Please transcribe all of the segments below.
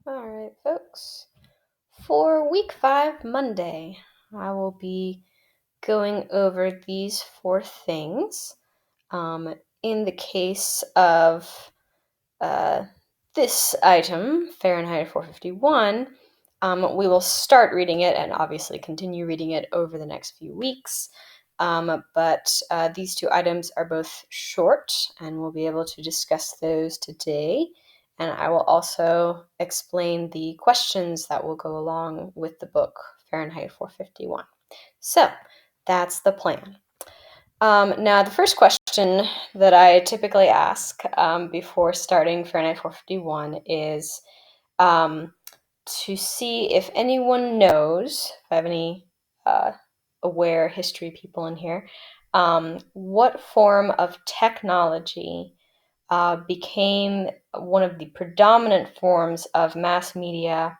All right, folks. For week 5, Monday, I will be going over these 4 things. In the case of this item, Fahrenheit 451, we will start reading it and obviously continue reading it over the next few weeks. But these 2 items are both short, and we'll be able to discuss those today. And I will also explain the questions that will go along with the book, Fahrenheit 451. So that's the plan. Now, the first question that I typically ask before starting Fahrenheit 451 is to see if anyone knows, if I have any aware history people in here, what form of technology became one of the predominant forms of mass media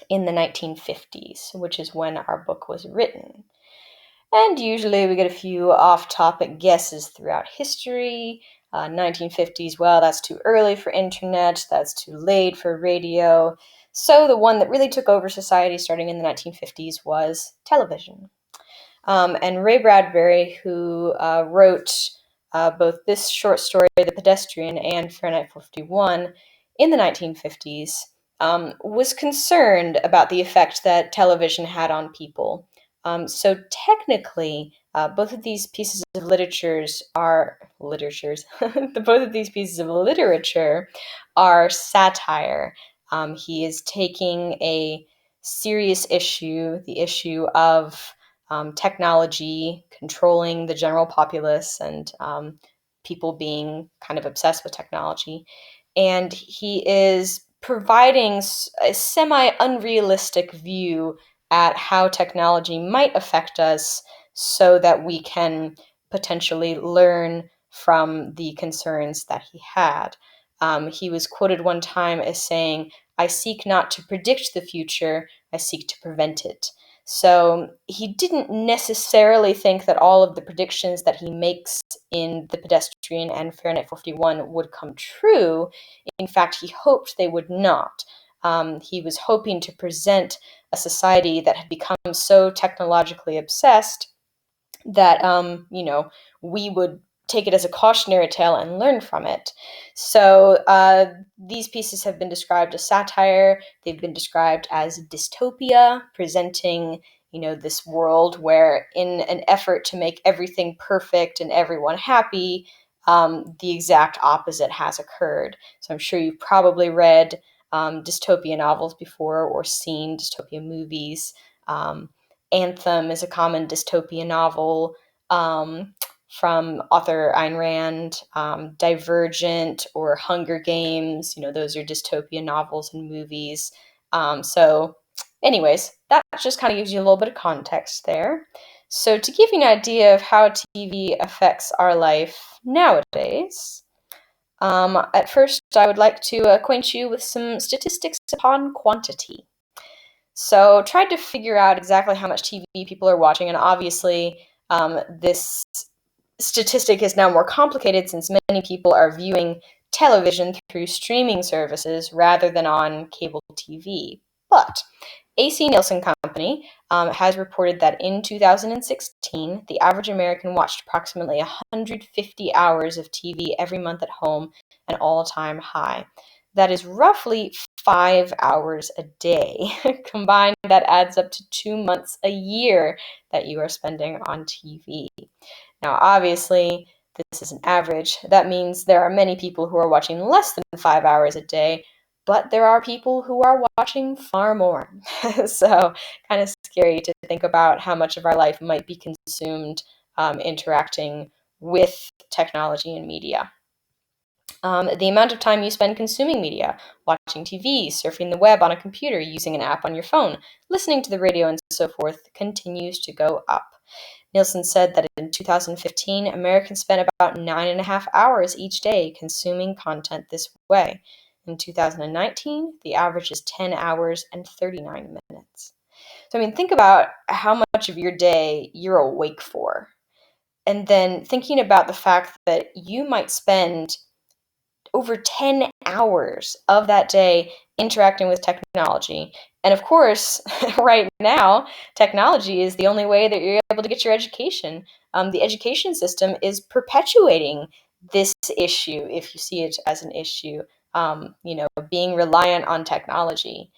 in the 1950s, which is when our book was written. And usually we get a few off-topic guesses throughout history. 1950s, well, that's too early for internet, that's too late for radio. So the one that really took over society starting in the 1950s was television. And Ray Bradbury, who wrote both this short story, The Pedestrian, and Fahrenheit 451 in the 1950s, was concerned about the effect that television had on people. So technically, both of these pieces of literatures are both of these pieces of literature are satire. He is taking a serious issue, the issue of technology controlling the general populace and people being kind of obsessed with technology. And he is providing a semi-unrealistic view at how technology might affect us so that we can potentially learn from the concerns that he had. He was quoted one time as saying, "I seek not to predict the future, I seek to prevent it." So he didn't necessarily think that all of the predictions that he makes in The Pedestrian and Fahrenheit 451 would come true. In fact, he hoped they would not. He was hoping to present a society that had become so technologically obsessed that, we would take it as a cautionary tale and learn from it. So these pieces have been described as satire. They've been described as dystopia, presenting, this world where, in an effort to make everything perfect and everyone happy, the exact opposite has occurred. So I'm sure you've probably read dystopia novels before or seen dystopia movies. Anthem is a common dystopia novel from author Ayn Rand. Divergent or Hunger Games, those are dystopia novels and movies. So anyways, that just kind of gives you a little bit of context there. So to give you an idea of how TV affects our life nowadays, at first I would like to acquaint you with some statistics upon quantity. So tried to figure out exactly how much TV people are watching, and obviously this statistic is now more complicated since many people are viewing television through streaming services rather than on cable TV. But AC Nielsen Company has reported that in 2016, the average American watched approximately 150 hours of TV every month at home, an all-time high. That is roughly 5 hours a day. Combined, that adds up to 2 months a year that you are spending on TV. Now, obviously, this is an average. That means there are many people who are watching less than 5 hours a day, but there are people who are watching far more. So, kind of scary to think about how much of our life might be consumed interacting with technology and media. The amount of time you spend consuming media, watching TV, surfing the web on a computer, using an app on your phone, listening to the radio, and so forth, continues to go up. Nielsen said that in 2015, Americans spent about 9.5 hours each day consuming content this way. In 2019, the average is 10 hours and 39 minutes. So, think about how much of your day you're awake for. And then thinking about the fact that you might spend over 10 hours of that day interacting with technology. And of course, right now, technology is the only way that you're able to get your education. The education system is perpetuating this issue, if you see it as an issue, being reliant on technology.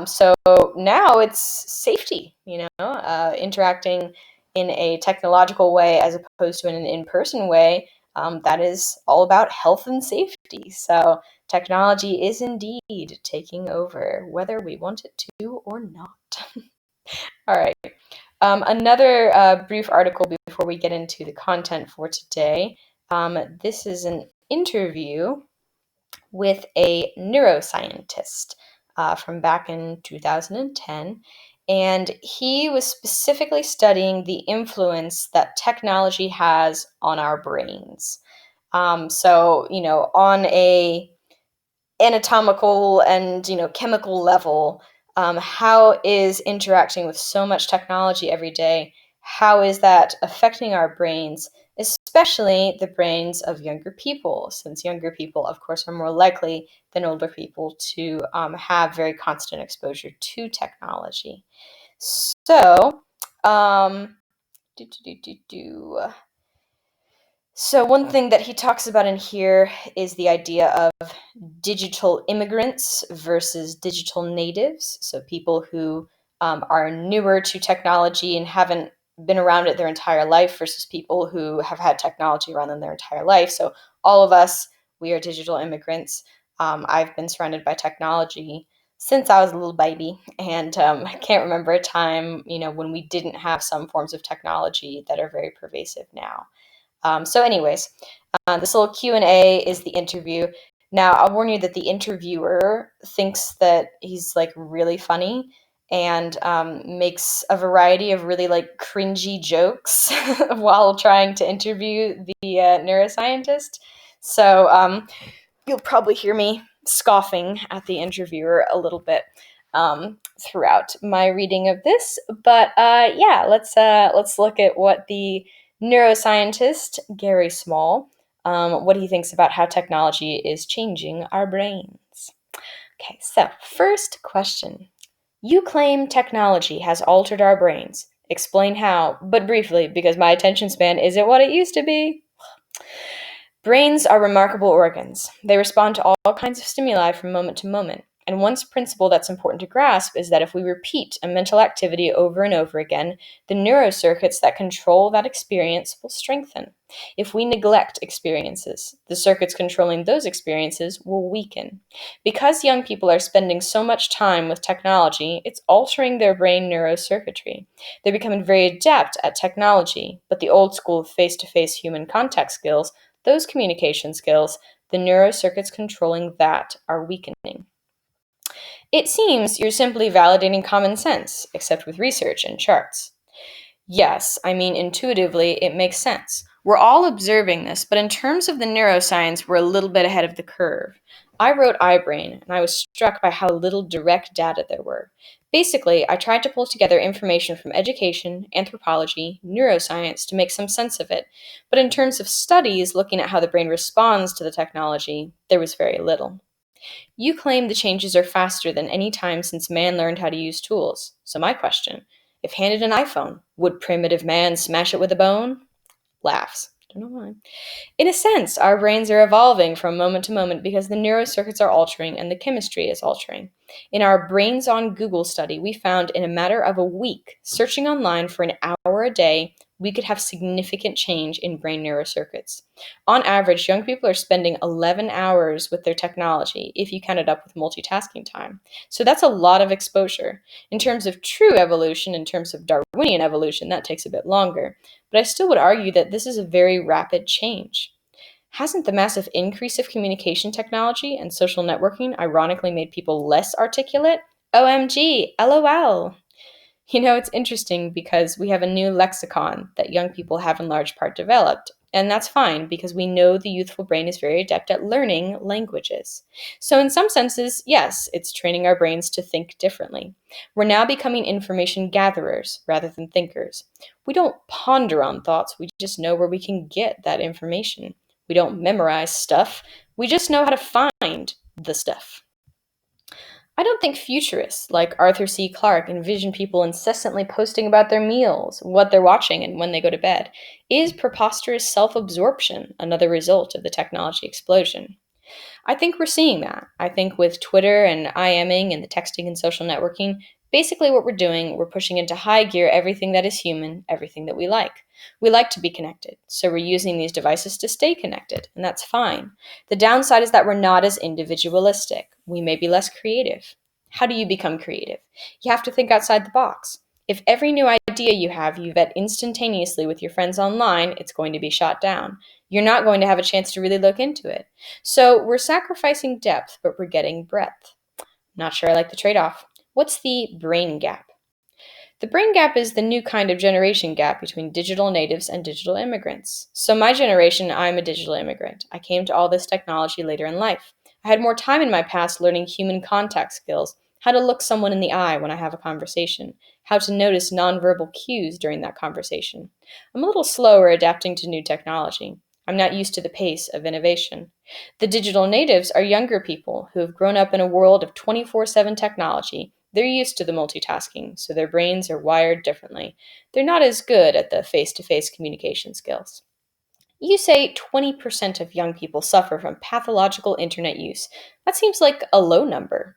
So now it's safety, interacting in a technological way as opposed to in an in-person way. That is all about health and safety. So technology is indeed taking over, whether we want it to or not. All right. Another brief article before we get into the content for today. This is an interview with a neuroscientist from back in 2010. And he was specifically studying the influence that technology has on our brains. On a anatomical and chemical level, how is interacting with so much technology every day, how is that affecting our brains, especially the brains of younger people, since younger people, of course, are more likely than older people to have very constant exposure to technology. So, do, do, do, do, do. So one thing that he talks about in here is the idea of digital immigrants versus digital natives. So people who are newer to technology and haven't been around it their entire life versus people who have had technology around them their entire life. So all of us, we are digital immigrants. I've been surrounded by technology since I was a little baby, and I can't remember a time, when we didn't have some forms of technology that are very pervasive now. This little Q&A is the interview. Now, I'll warn you that the interviewer thinks that he's like really funny and makes a variety of really like cringy jokes while trying to interview the neuroscientist. So you'll probably hear me scoffing at the interviewer a little bit throughout my reading of this. But let's look at what the neuroscientist Gary Small, what he thinks about how technology is changing our brains. Okay, so first question. You claim technology has altered our brains. Explain how, but briefly, because my attention span isn't what it used to be. Brains are remarkable organs. They respond to all kinds of stimuli from moment to moment. And one principle that's important to grasp is that if we repeat a mental activity over and over again, the neurocircuits that control that experience will strengthen. If we neglect experiences, the circuits controlling those experiences will weaken. Because young people are spending so much time with technology, it's altering their brain neurocircuitry. They're becoming very adept at technology, but the old school face-to-face human contact skills, those communication skills, the neurocircuits controlling that are weakening. It seems you're simply validating common sense, except with research and charts. Yes, I mean, intuitively, it makes sense. We're all observing this, but in terms of the neuroscience, we're a little bit ahead of the curve. I wrote iBrain, and I was struck by how little direct data there were. Basically, I tried to pull together information from education, anthropology, neuroscience to make some sense of it, but in terms of studies looking at how the brain responds to the technology, there was very little. You claim the changes are faster than any time since man learned how to use tools. So my question, if handed an iPhone, would primitive man smash it with a bone? Laughs. Don't know why. In a sense, our brains are evolving from moment to moment because the neurocircuits are altering and the chemistry is altering. In our Brains on Google study, we found in a matter of a week, searching online for an hour a day, we could have significant change in brain neurocircuits. On average, young people are spending 11 hours with their technology, if you count it up with multitasking time. So that's a lot of exposure. In terms of true evolution, in terms of Darwinian evolution, that takes a bit longer. But I still would argue that this is a very rapid change. Hasn't the massive increase of communication technology and social networking ironically made people less articulate? OMG, LOL. It's interesting because we have a new lexicon that young people have in large part developed, and that's fine because we know the youthful brain is very adept at learning languages. So in some senses, yes, it's training our brains to think differently. We're now becoming information gatherers rather than thinkers. We don't ponder on thoughts, we just know where we can get that information. We don't memorize stuff, We just know how to find the stuff. I don't think futurists like Arthur C. Clarke envision people incessantly posting about their meals, what they're watching, and when they go to bed. Is preposterous self-absorption another result of the technology explosion? I think we're seeing that. I think with Twitter and IMing and the texting and social networking, basically what we're doing, we're pushing into high gear everything that is human, everything that we like. We like to be connected, so we're using these devices to stay connected, and that's fine. The downside is that we're not as individualistic. We may be less creative. How do you become creative? You have to think outside the box. If every new idea you vet instantaneously with your friends online, it's going to be shot down. You're not going to have a chance to really look into it. So we're sacrificing depth, but we're getting breadth. Not sure I like the trade-off. What's the brain gap? The brain gap is the new kind of generation gap between digital natives and digital immigrants. So my generation, I'm a digital immigrant. I came to all this technology later in life. I had more time in my past learning human contact skills, how to look someone in the eye when I have a conversation, how to notice nonverbal cues during that conversation. I'm a little slower adapting to new technology. I'm not used to the pace of innovation. The digital natives are younger people who have grown up in a world of 24/7 technology. They're used to the multitasking, so their brains are wired differently. They're not as good at the face to face communication skills. You say 20% of young people suffer from pathological internet use. That seems like a low number.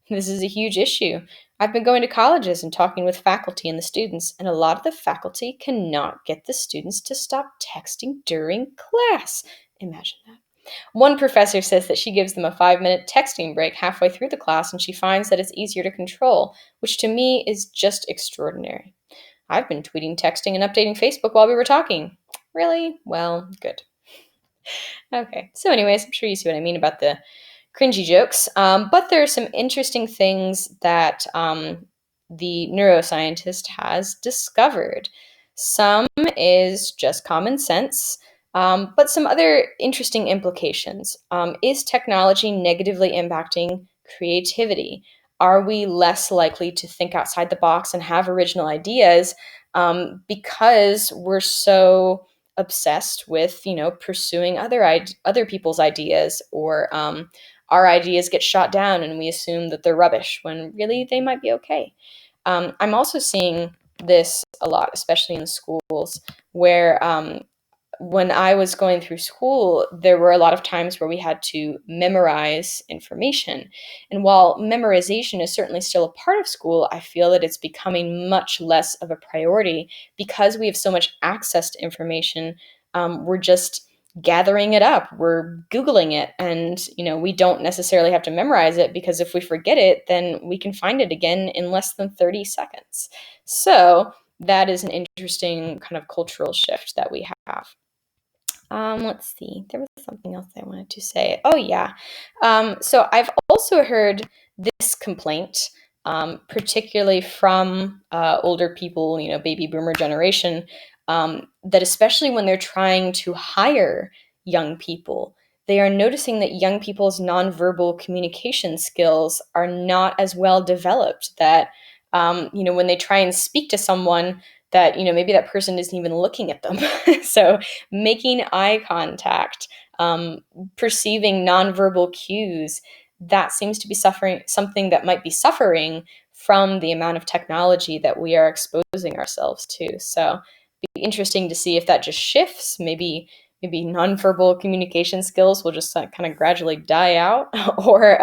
This is a huge issue. I've been going to colleges and talking with faculty and the students, and a lot of the faculty cannot get the students to stop texting during class. Imagine that. One professor says that she gives them a 5-minute texting break halfway through the class and she finds that it's easier to control, which to me is just extraordinary. I've been tweeting, texting, and updating Facebook while we were talking. Really? Well, good. Okay, so, anyways, I'm sure you see what I mean about the cringy jokes. But there are some interesting things that the neuroscientist has discovered. Some is just common sense, but some other interesting implications. Is technology negatively impacting creativity? Are we less likely to think outside the box and have original ideas because we're so obsessed with, pursuing other people's ideas, or our ideas get shot down and we assume that they're rubbish when really they might be okay. I'm also seeing this a lot, especially in schools, where when I was going through school, there were a lot of times where we had to memorize information. And while memorization is certainly still a part of school, I feel that it's becoming much less of a priority because we have so much access to information. We're just gathering it up, we're Googling it, and we don't necessarily have to memorize it, because if we forget it, then we can find it again in less than 30 seconds. So that is an interesting kind of cultural shift that we have. Let's see. There was something else I wanted to say. Oh, yeah. So I've also heard this complaint, particularly from older people, baby boomer generation, that especially when they're trying to hire young people, they are noticing that young people's nonverbal communication skills are not as well developed. That, when they try and speak to someone, that, maybe that person isn't even looking at them. So making eye contact, perceiving nonverbal cues, that seems to be suffering, something that might be suffering from the amount of technology that we are exposing ourselves to. So it'd be interesting to see if that just shifts. Maybe nonverbal communication skills will just kind of gradually die out, or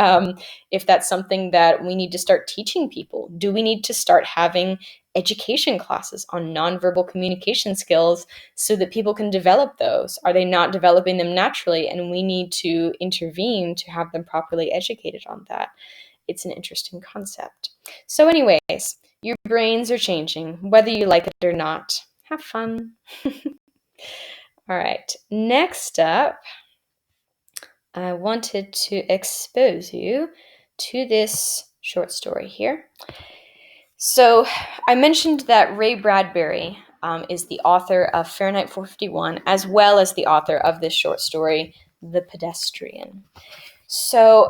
if that's something that we need to start teaching people. Do we need to start having education classes on nonverbal communication skills so that people can develop those? Are they not developing them naturally, and we need to intervene to have them properly educated on that? It's an interesting concept. So anyways, your brains are changing, whether you like it or not. Have fun. All right, next up, I wanted to expose you to this short story here. So I mentioned that Ray Bradbury is the author of Fahrenheit 451, as well as the author of this short story, The Pedestrian. So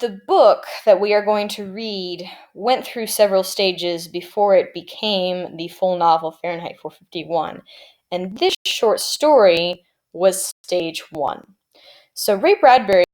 the book that we are going to read went through several stages before it became the full novel Fahrenheit 451. And this short story was stage one. So Ray Bradbury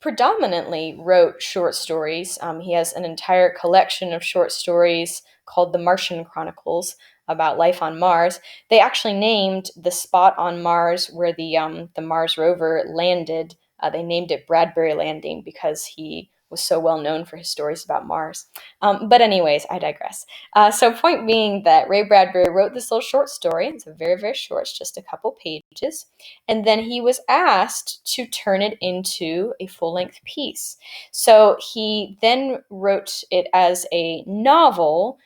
predominantly wrote short stories. He has an entire collection of short stories called The Martian Chronicles about life on Mars. They actually named the spot on Mars where the Mars rover landed. They named it Bradbury Landing because he was so well known for his stories about Mars. But anyways, I digress. So point being that Ray Bradbury wrote this little short story. It's very, very short. It's just a couple pages. And then he was asked to turn it into a full-length piece. So he then wrote it as a novel,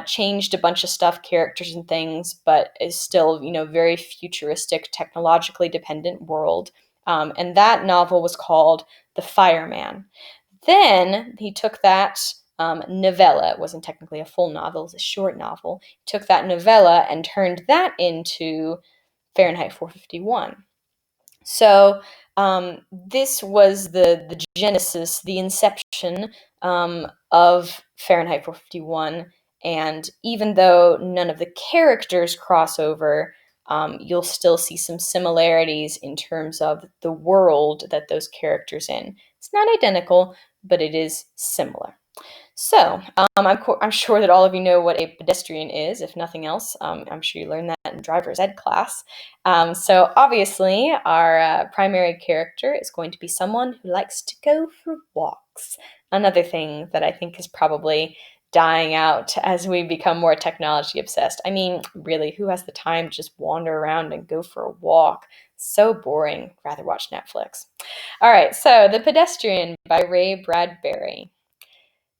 changed a bunch of stuff, characters and things, but is still, very futuristic, technologically dependent world. And that novel was called The Fireman. Then he took that novella. It wasn't technically a full novel, it was a short novel. He took that novella and turned that into Fahrenheit 451. So this was the genesis, the inception of Fahrenheit 451. And even though none of the characters cross over, you'll still see some similarities in terms of the world that those characters in. It's not identical, but it is similar. So, I'm sure that all of you know what a pedestrian is, if nothing else. I'm sure you learned that in driver's ed class. So obviously, our primary character is going to be someone who likes to go for walks. Another thing that I think is probably dying out as we become more technology obsessed. I mean, really, who has the time to just wander around and go for a walk? So boring. Rather watch Netflix. All right, so The Pedestrian by Ray Bradbury.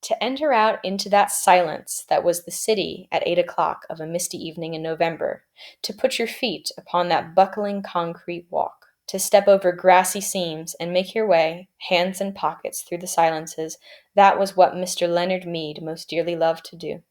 To enter out into that silence that was the city at 8 o'clock of a misty evening in November, to put your feet upon that buckling concrete walk, to step over grassy seams and make your way, hands in pockets, through the silences, that was what Mr. Leonard Mead most dearly loved to do.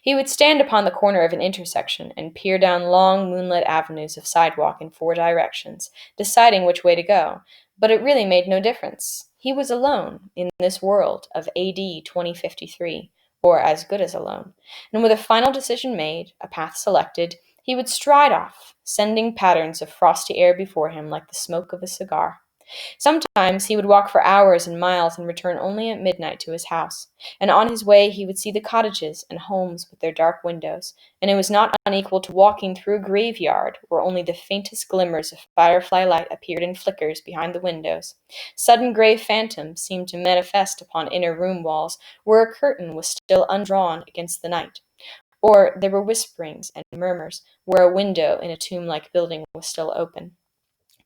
He would stand upon the corner of an intersection and peer down long moonlit avenues of sidewalk in 4 directions, deciding which way to go. But it really made no difference. He was alone in this world of AD 2053, or as good as alone. And with a final decision made, a path selected, he would stride off, sending patterns of frosty air before him like the smoke of a cigar. Sometimes he would walk for hours and miles and return only at midnight to his house, and on his way he would see the cottages and homes with their dark windows, and it was not unequal to walking through a graveyard where only the faintest glimmers of firefly light appeared in flickers behind the windows. Sudden gray phantoms seemed to manifest upon inner room walls where a curtain was still undrawn against the night, or there were whisperings and murmurs where a window in a tomb-like building was still open.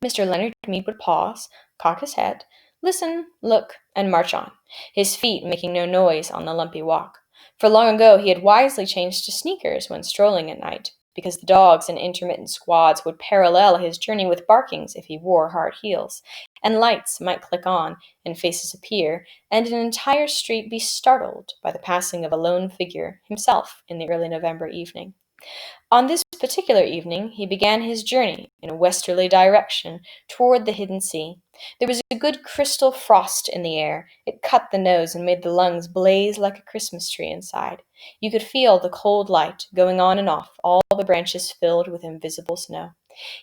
Mr. Leonard Mead would pause, cock his head, listen, look, and march on, his feet making no noise on the lumpy walk. For long ago he had wisely changed to sneakers when strolling at night, because the dogs in intermittent squads would parallel his journey with barkings if he wore hard heels, and lights might click on, and faces appear, and an entire street be startled by the passing of a lone figure, himself, in the early November evening. On this particular evening he began his journey in a westerly direction toward the hidden sea. There was a good crystal frost in the air. It cut the nose and made the lungs blaze like a Christmas tree inside. You could feel the cold light going on and off, all the branches filled with invisible snow.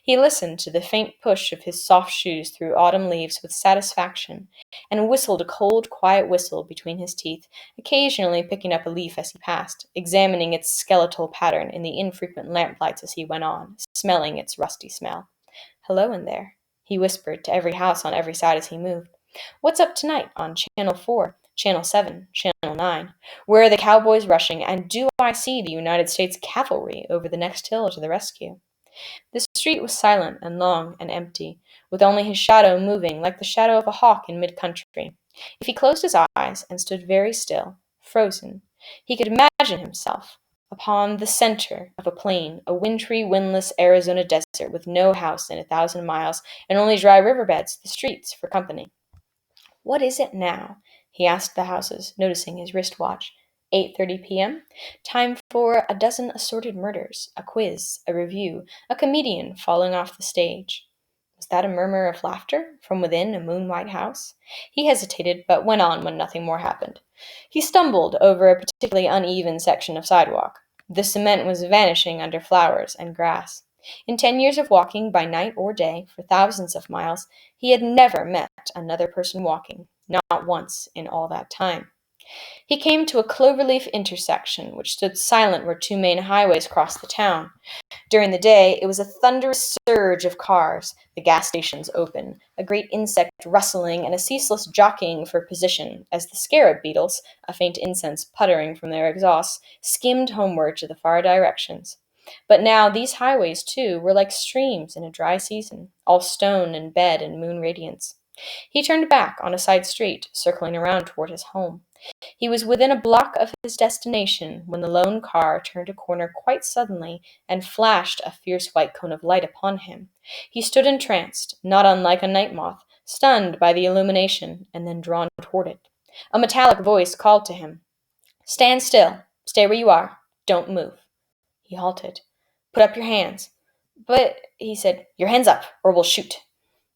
He listened to the faint push of his soft shoes through autumn leaves with satisfaction, and whistled a cold, quiet whistle between his teeth, occasionally picking up a leaf as he passed, examining its skeletal pattern in the infrequent lamplights as he went on, smelling its rusty smell. "Hello in there," he whispered to every house on every side as he moved. "What's up tonight on Channel 4, Channel 7, Channel 9? Where are the cowboys rushing, and do I see the United States cavalry over the next hill to the rescue?" The street was silent and long and empty, with only his shadow moving like the shadow of a hawk in mid-country. If he closed his eyes and stood very still, frozen, he could imagine himself upon the center of a plain, a wintry, windless Arizona desert with no house in 1,000 miles and only dry riverbeds, the streets, for company. "What is it now?" he asked the houses, noticing his wristwatch. 8:30 p.m. Time for a dozen assorted murders, a quiz, a review, a comedian falling off the stage. Was that a murmur of laughter from within a moon-white house? He hesitated, but went on when nothing more happened. He stumbled over a particularly uneven section of sidewalk. The cement was vanishing under flowers and grass. In 10 years of walking by night or day for thousands of miles, he had never met another person walking, not once in all that time. He came to a cloverleaf intersection which stood silent where two main highways crossed the town. During the day, it was a thunderous surge of cars, the gas stations open, a great insect rustling, and a ceaseless jockeying for position as the scarab beetles, a faint incense puttering from their exhausts, skimmed homeward to the far directions. But now these highways, too, were like streams in a dry season, all stone and bed and moon radiance. He turned back on a side street, circling around toward his home. He was within a block of his destination when the lone car turned a corner quite suddenly and flashed a fierce white cone of light upon him. He stood entranced, not unlike a night moth, stunned by the illumination, and then drawn toward it. A metallic voice called to him. "Stand still. Stay where you are. Don't move." He halted. "Put up your hands." "But," he said, "your hands up, or we'll shoot."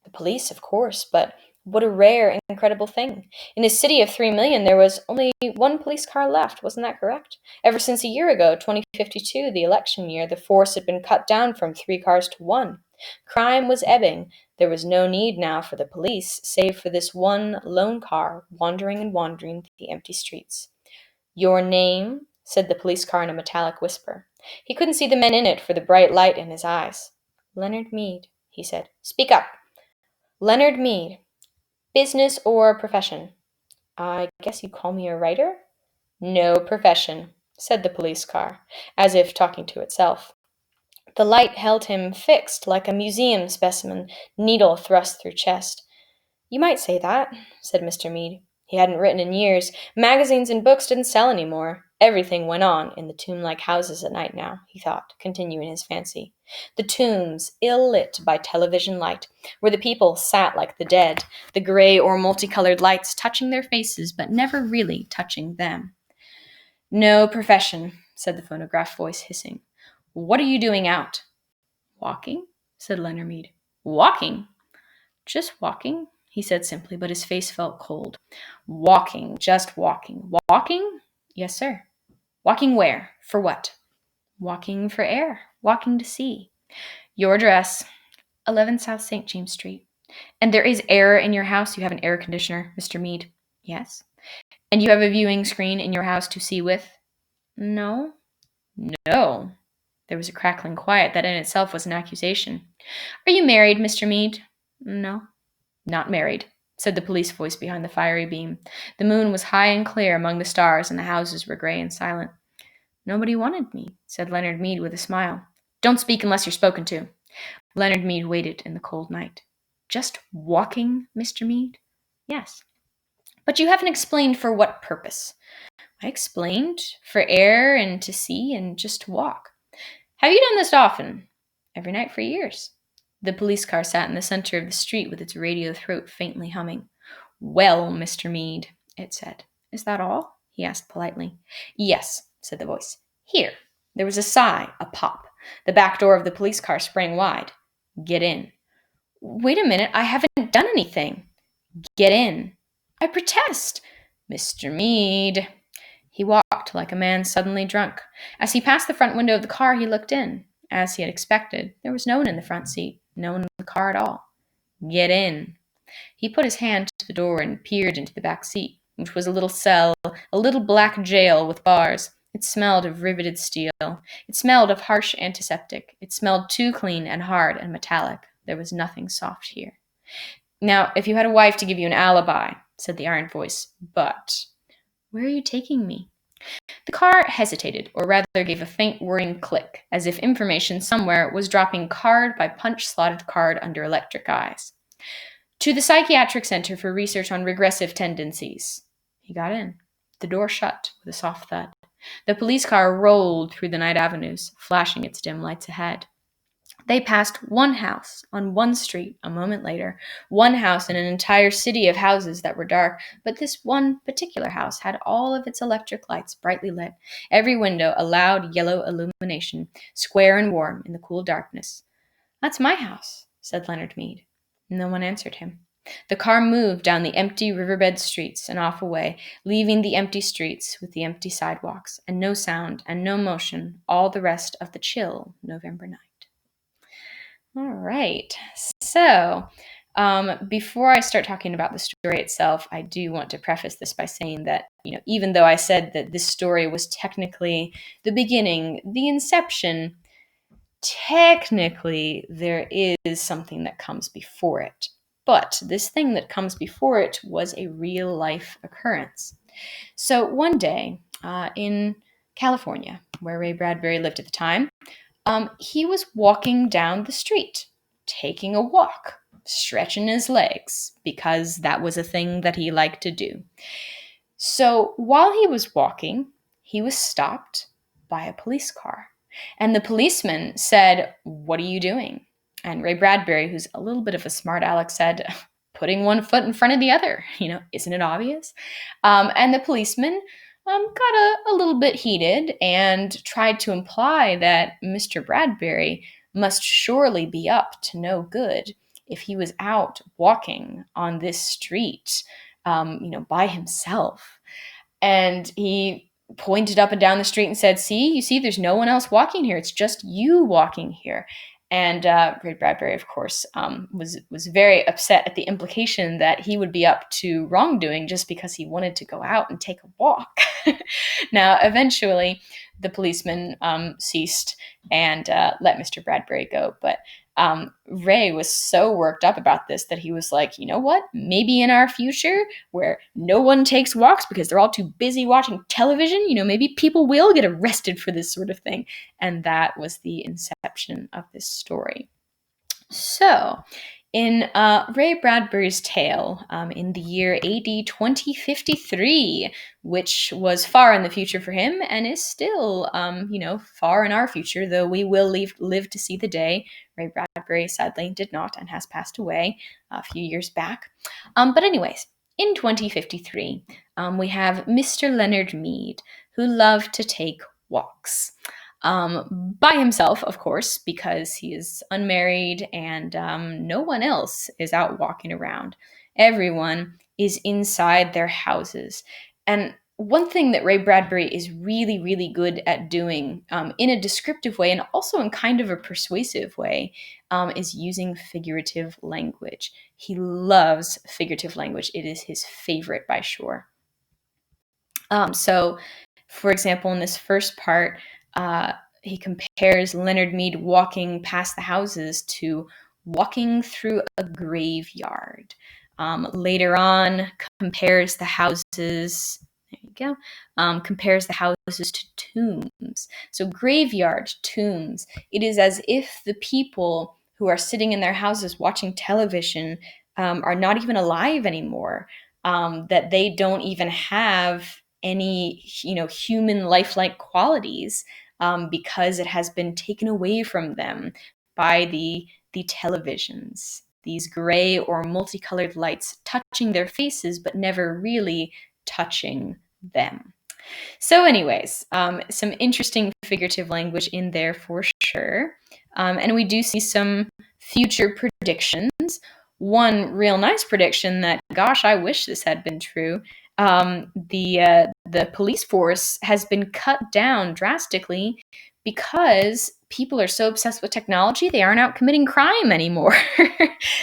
The police, of course, but what a rare, incredible thing. In a city of 3 million, there was only one police car left, wasn't that correct? Ever since a year ago, 2052, the election year, the force had been cut down from 3 cars to one. Crime was ebbing. There was no need now for the police, save for this one lone car, wandering and wandering the empty streets. "Your name?" said the police car in a metallic whisper. He couldn't see the men in it for the bright light in his eyes. "Leonard Mead," he said. "Speak up." "Leonard Mead. Business or profession?" "I guess you'd call me a writer?" "No profession," said the police car, as if talking to itself. The light held him fixed like a museum specimen, needle thrust through chest. "You might say that," said Mr. Mead. He hadn't written in years. Magazines and books didn't sell any more. Everything went on in the tomb-like houses at night now, he thought, continuing his fancy. The tombs, ill-lit by television light, where the people sat like the dead, the gray or multicolored lights touching their faces but never really touching them. "No profession," said the phonograph voice, hissing. "What are you doing out?" "Walking," said Leonard Mead. "Walking?" "Just walking," he said simply, but his face felt cold. "Walking, just walking. Walking?" "Yes, sir." "Walking where? For what?" "Walking for air. Walking to see." "Your address?" 11 South St. James Street. "And there is air in your house? You have an air conditioner, Mr. Mead?" "Yes." "And you have a viewing screen in your house to see with?" "No." "No." There was a crackling quiet that in itself was an accusation. "Are you married, Mr. Mead?" "No." "Not married," said the police voice behind the fiery beam. The moon was high and clear among the stars, and the houses were gray and silent. "Nobody wanted me," said Leonard Mead with a smile. "Don't speak unless you're spoken to." Leonard Mead waited in the cold night. "Just walking, Mr. Mead?" "Yes." "But you haven't explained for what purpose." "I explained. For air and to see and just to walk." "Have you done this often?" "Every night for years." The police car sat in the center of the street with its radio throat faintly humming. "Well, Mr. Mead," it said. "Is that all?" he asked politely. "Yes," said the voice. "Here." There was a sigh, a pop. The back door of the police car sprang wide. "Get in." "Wait a minute, I haven't done anything." "Get in." "I protest." "Mr. Mead." He walked like a man suddenly drunk. As he passed the front window of the car, he looked in. As he had expected, there was no one in the front seat, no one in the car at all. "Get in." He put his hand to the door and peered into the back seat, which was a little cell, a little black jail with bars. It smelled of riveted steel. It smelled of harsh antiseptic. It smelled too clean and hard and metallic. There was nothing soft here. "Now, if you had a wife to give you an alibi," said the iron voice, "but—" "Where are you taking me?" The car hesitated, or rather gave a faint whirring click, as if information somewhere was dropping card by punch-slotted card under electric eyes. "To the Psychiatric Center for Research on Regressive Tendencies." He got in. The door shut with a soft thud. The police car rolled through the night avenues, flashing its dim lights ahead. They passed one house on one street a moment later, one house in an entire city of houses that were dark, but this one particular house had all of its electric lights brightly lit, every window a loud yellow illumination, square and warm in the cool darkness. "That's my house," said Leonard Mead. No one answered him. The car moved down the empty riverbed streets and off away, leaving the empty streets with the empty sidewalks, and no sound and no motion all the rest of the chill November night. All right. So, before I start talking about the story itself, I do want to preface this by saying that, even though I said that this story was technically the beginning, the inception, technically there is something that comes before it. But this thing that comes before it was a real life occurrence. So, one day in California, where Ray Bradbury lived at the time, he was walking down the street, taking a walk, stretching his legs, because that was a thing that he liked to do. So while he was walking, he was stopped by a police car. And the policeman said, "What are you doing?" And Ray Bradbury, who's a little bit of a smart aleck, said, "Putting one foot in front of the other. Isn't it obvious?" And the policeman got a little bit heated and tried to imply that Mr. Bradbury must surely be up to no good if he was out walking on this street, by himself. And he pointed up and down the street and said, you see, there's no one else walking here. It's just you walking here." And Ray Bradbury, of course, was very upset at the implication that he would be up to wrongdoing just because he wanted to go out and take a walk. Now, eventually, the policeman ceased and let Mr. Bradbury go. But Ray was so worked up about this that he was like, you know what? Maybe in our future, where no one takes walks because they're all too busy watching television, maybe people will get arrested for this sort of thing. And that was the inception of this story. So, in Ray Bradbury's tale, in the year AD 2053, which was far in the future for him and is still, far in our future, though we will live to see the day. Ray Bradbury sadly did not and has passed away a few years back. But anyways, in 2053, we have Mr. Leonard Mead, who loved to take walks. By himself, of course, because he is unmarried and no one else is out walking around. Everyone is inside their houses. And one thing that Ray Bradbury is really, really good at doing in a descriptive way and also in kind of a persuasive way is using figurative language. He loves figurative language. It is his favorite by sure. So, for example, in this first part, he compares Leonard Mead walking past the houses to walking through a graveyard. Later on, compares the houses. There you go. Compares the houses to tombs. So graveyard, tombs. It is as if the people who are sitting in their houses watching television are not even alive anymore. That they don't even have any, human lifelike qualities because it has been taken away from them by the televisions. These gray or multicolored lights touching their faces, but never really touching them. So, anyways, some interesting figurative language in there for sure. And we do see some future predictions. One real nice prediction that, gosh, I wish this had been true. The police force has been cut down drastically because people are so obsessed with technology, they aren't out committing crime anymore.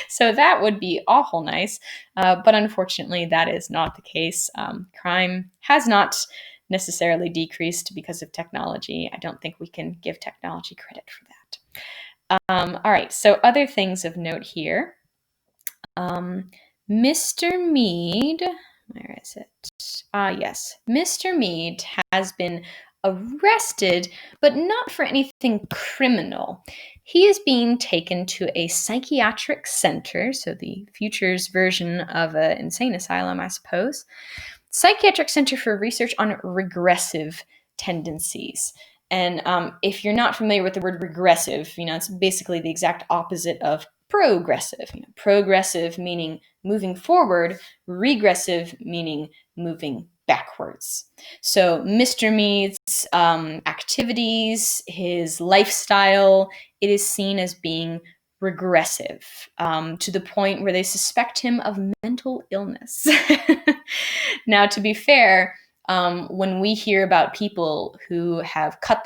So that would be awful nice. But unfortunately, that is not the case. Crime has not necessarily decreased because of technology. I don't think we can give technology credit for that. All right, so other things of note here. Mr. Mead, where is it? Yes, Mr. Mead has been arrested, but not for anything criminal. He is being taken to a psychiatric center, so the future's version of an insane asylum, I suppose. Psychiatric Center for Research on Regressive Tendencies. And if you're not familiar with the word regressive, it's basically the exact opposite of progressive. Progressive meaning moving forward, regressive meaning moving backwards. So Mr. Mead's activities, his lifestyle, it is seen as being regressive to the point where they suspect him of mental illness. Now, to be fair, when we hear about people who have cut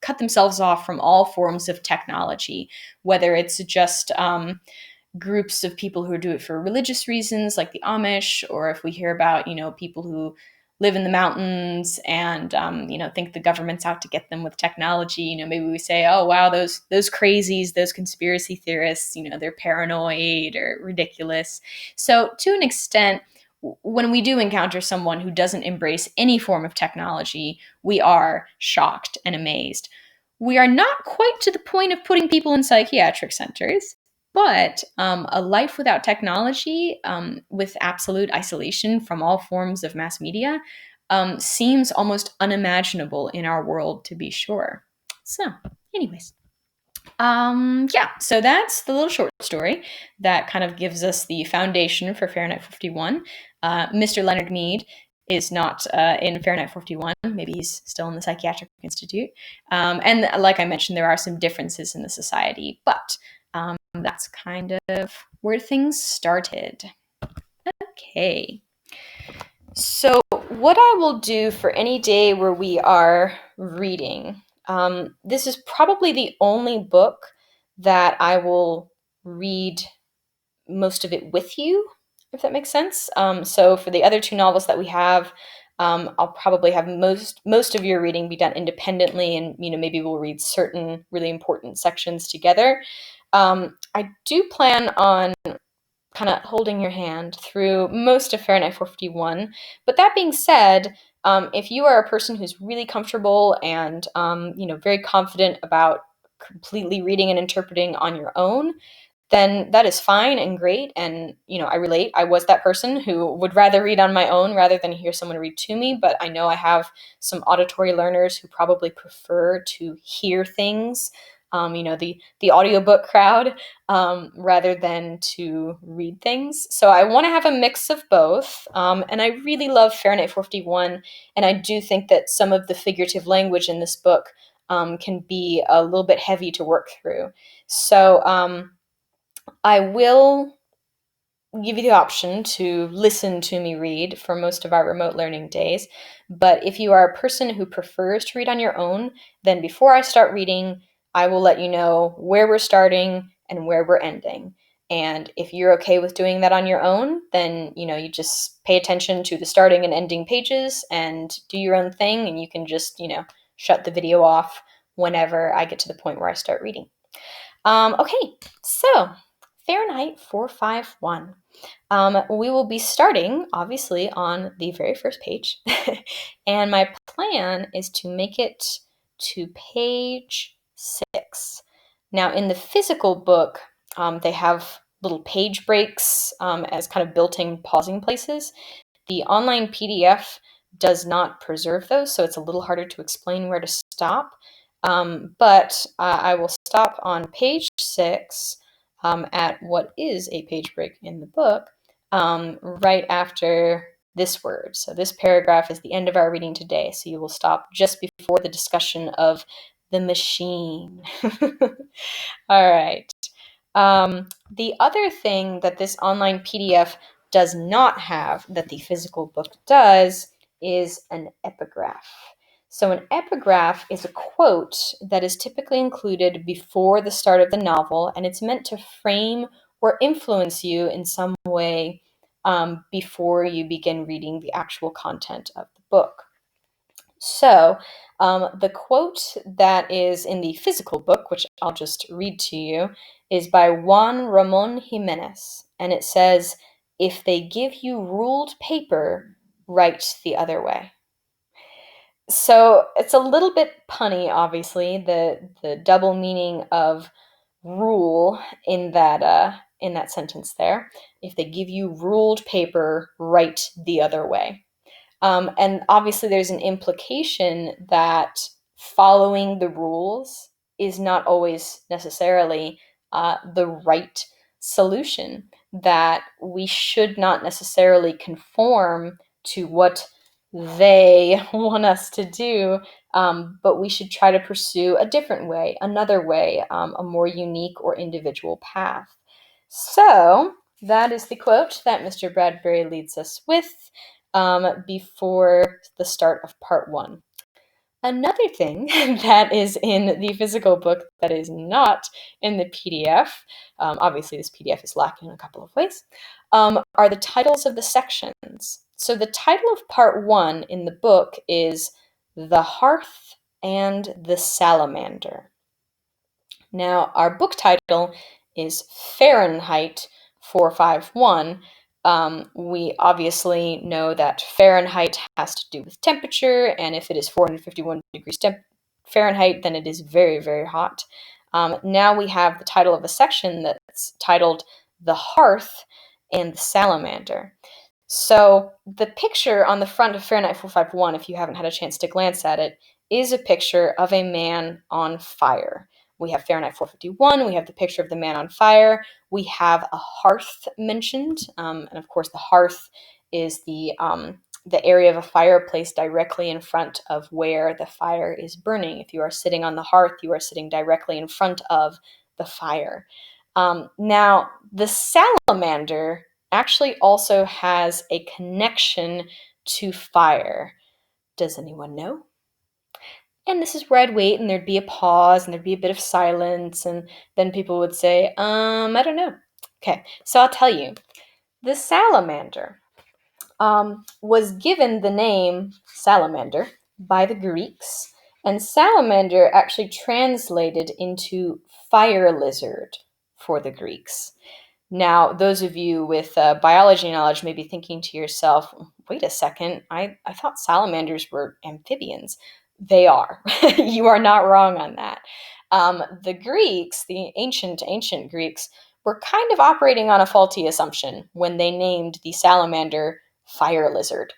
cut themselves off from all forms of technology, whether it's just groups of people who do it for religious reasons, like the Amish, or if we hear about, people who live in the mountains and, think the government's out to get them with technology. Maybe we say, oh, wow, those crazies, those conspiracy theorists, they're paranoid or ridiculous. So to an extent, when we do encounter someone who doesn't embrace any form of technology, we are shocked and amazed. We are not quite to the point of putting people in psychiatric centers, but a life without technology, with absolute isolation from all forms of mass media, seems almost unimaginable in our world, to be sure. So, anyways. So that's the little short story that kind of gives us the foundation for Fahrenheit 51. Mr. Leonard Mead is not in Fahrenheit 51. Maybe he's still in the Psychiatric Institute. And like I mentioned, there are some differences in the society, but that's kind of where things started. Okay. So what I will do for any day where we are reading, this is probably the only book that I will read most of it with you, if that makes sense. So for the other two novels that we have, I'll probably have most of your reading be done independently, and maybe we'll read certain really important sections together. I do plan on kind of holding your hand through most of Fahrenheit 451. But that being said, if you are a person who's really comfortable and very confident about completely reading and interpreting on your own, then that is fine and great. And, I relate. I was that person who would rather read on my own rather than hear someone read to me. But I know I have some auditory learners who probably prefer to hear things, the audiobook crowd, rather than to read things. So I want to have a mix of both. And I really love Fahrenheit 451. And I do think that some of the figurative language in this book can be a little bit heavy to work through. So I will give you the option to listen to me read for most of our remote learning days. But if you are a person who prefers to read on your own, then before I start reading, I will let you know where we're starting and where we're ending. And if you're okay with doing that on your own, then you just pay attention to the starting and ending pages and do your own thing, and you can just shut the video off whenever I get to the point where I start reading. Okay, so Fahrenheit 451. We will be starting, obviously, on the very first page. And my plan is to make it to page 6. Now, in the physical book, they have little page breaks as kind of built-in pausing places. The online PDF does not preserve those, so it's a little harder to explain where to stop. But I will stop on page 6 at what is a page break in the book, right after this word. So this paragraph is the end of our reading today. So you will stop just before the discussion of the machine. All right. The other thing that this online PDF does not have that the physical book does is an epigraph. So an epigraph is a quote that is typically included before the start of the novel, and it's meant to frame or influence you in some way before you begin reading the actual content of the book. So the quote that is in the physical book, which I'll just read to you, is by Juan Ramon Jimenez, and it says, "If they give you ruled paper, write the other way." So it's a little bit punny, obviously, the double meaning of rule in that sentence there. If they give you ruled paper, write the other way. And obviously there's an implication that following the rules is not always necessarily the right solution, that we should not necessarily conform to what they want us to do, but we should try to pursue a different way, another way, a more unique or individual path. So that is the quote that Mr. Bradbury leads us with before the start of part 1. Another thing that is in the physical book that is not in the PDF, obviously this PDF is lacking in a couple of ways, are the titles of the sections. So the title of part 1 in the book is The Hearth and the Salamander. Now, our book title is Fahrenheit 451. We obviously know that Fahrenheit has to do with temperature, and if it is 451 degrees Fahrenheit, then it is very, very hot. Now we have the title of a section that's titled The Hearth and the Salamander. So the picture on the front of Fahrenheit 451, if you haven't had a chance to glance at it, is a picture of a man on fire. We have Fahrenheit 451, we have the picture of the man on fire, we have a hearth mentioned, and of course the hearth is the area of a fireplace directly in front of where the fire is burning. If you are sitting on the hearth, you are sitting directly in front of the fire. Now, the salamander actually also has a connection to fire. Does anyone know? And this is where I'd wait, and there'd be a pause, and there'd be a bit of silence, and then people would say, I don't know. Okay, so I'll tell you. The salamander was given the name salamander by the Greeks, and salamander actually translated into fire lizard for the Greeks. Now, those of you with biology knowledge may be thinking to yourself, wait a second, I thought salamanders were amphibians. They are. You are not wrong on that. The Greeks, the ancient Greeks, were kind of operating on a faulty assumption when they named the salamander fire lizard.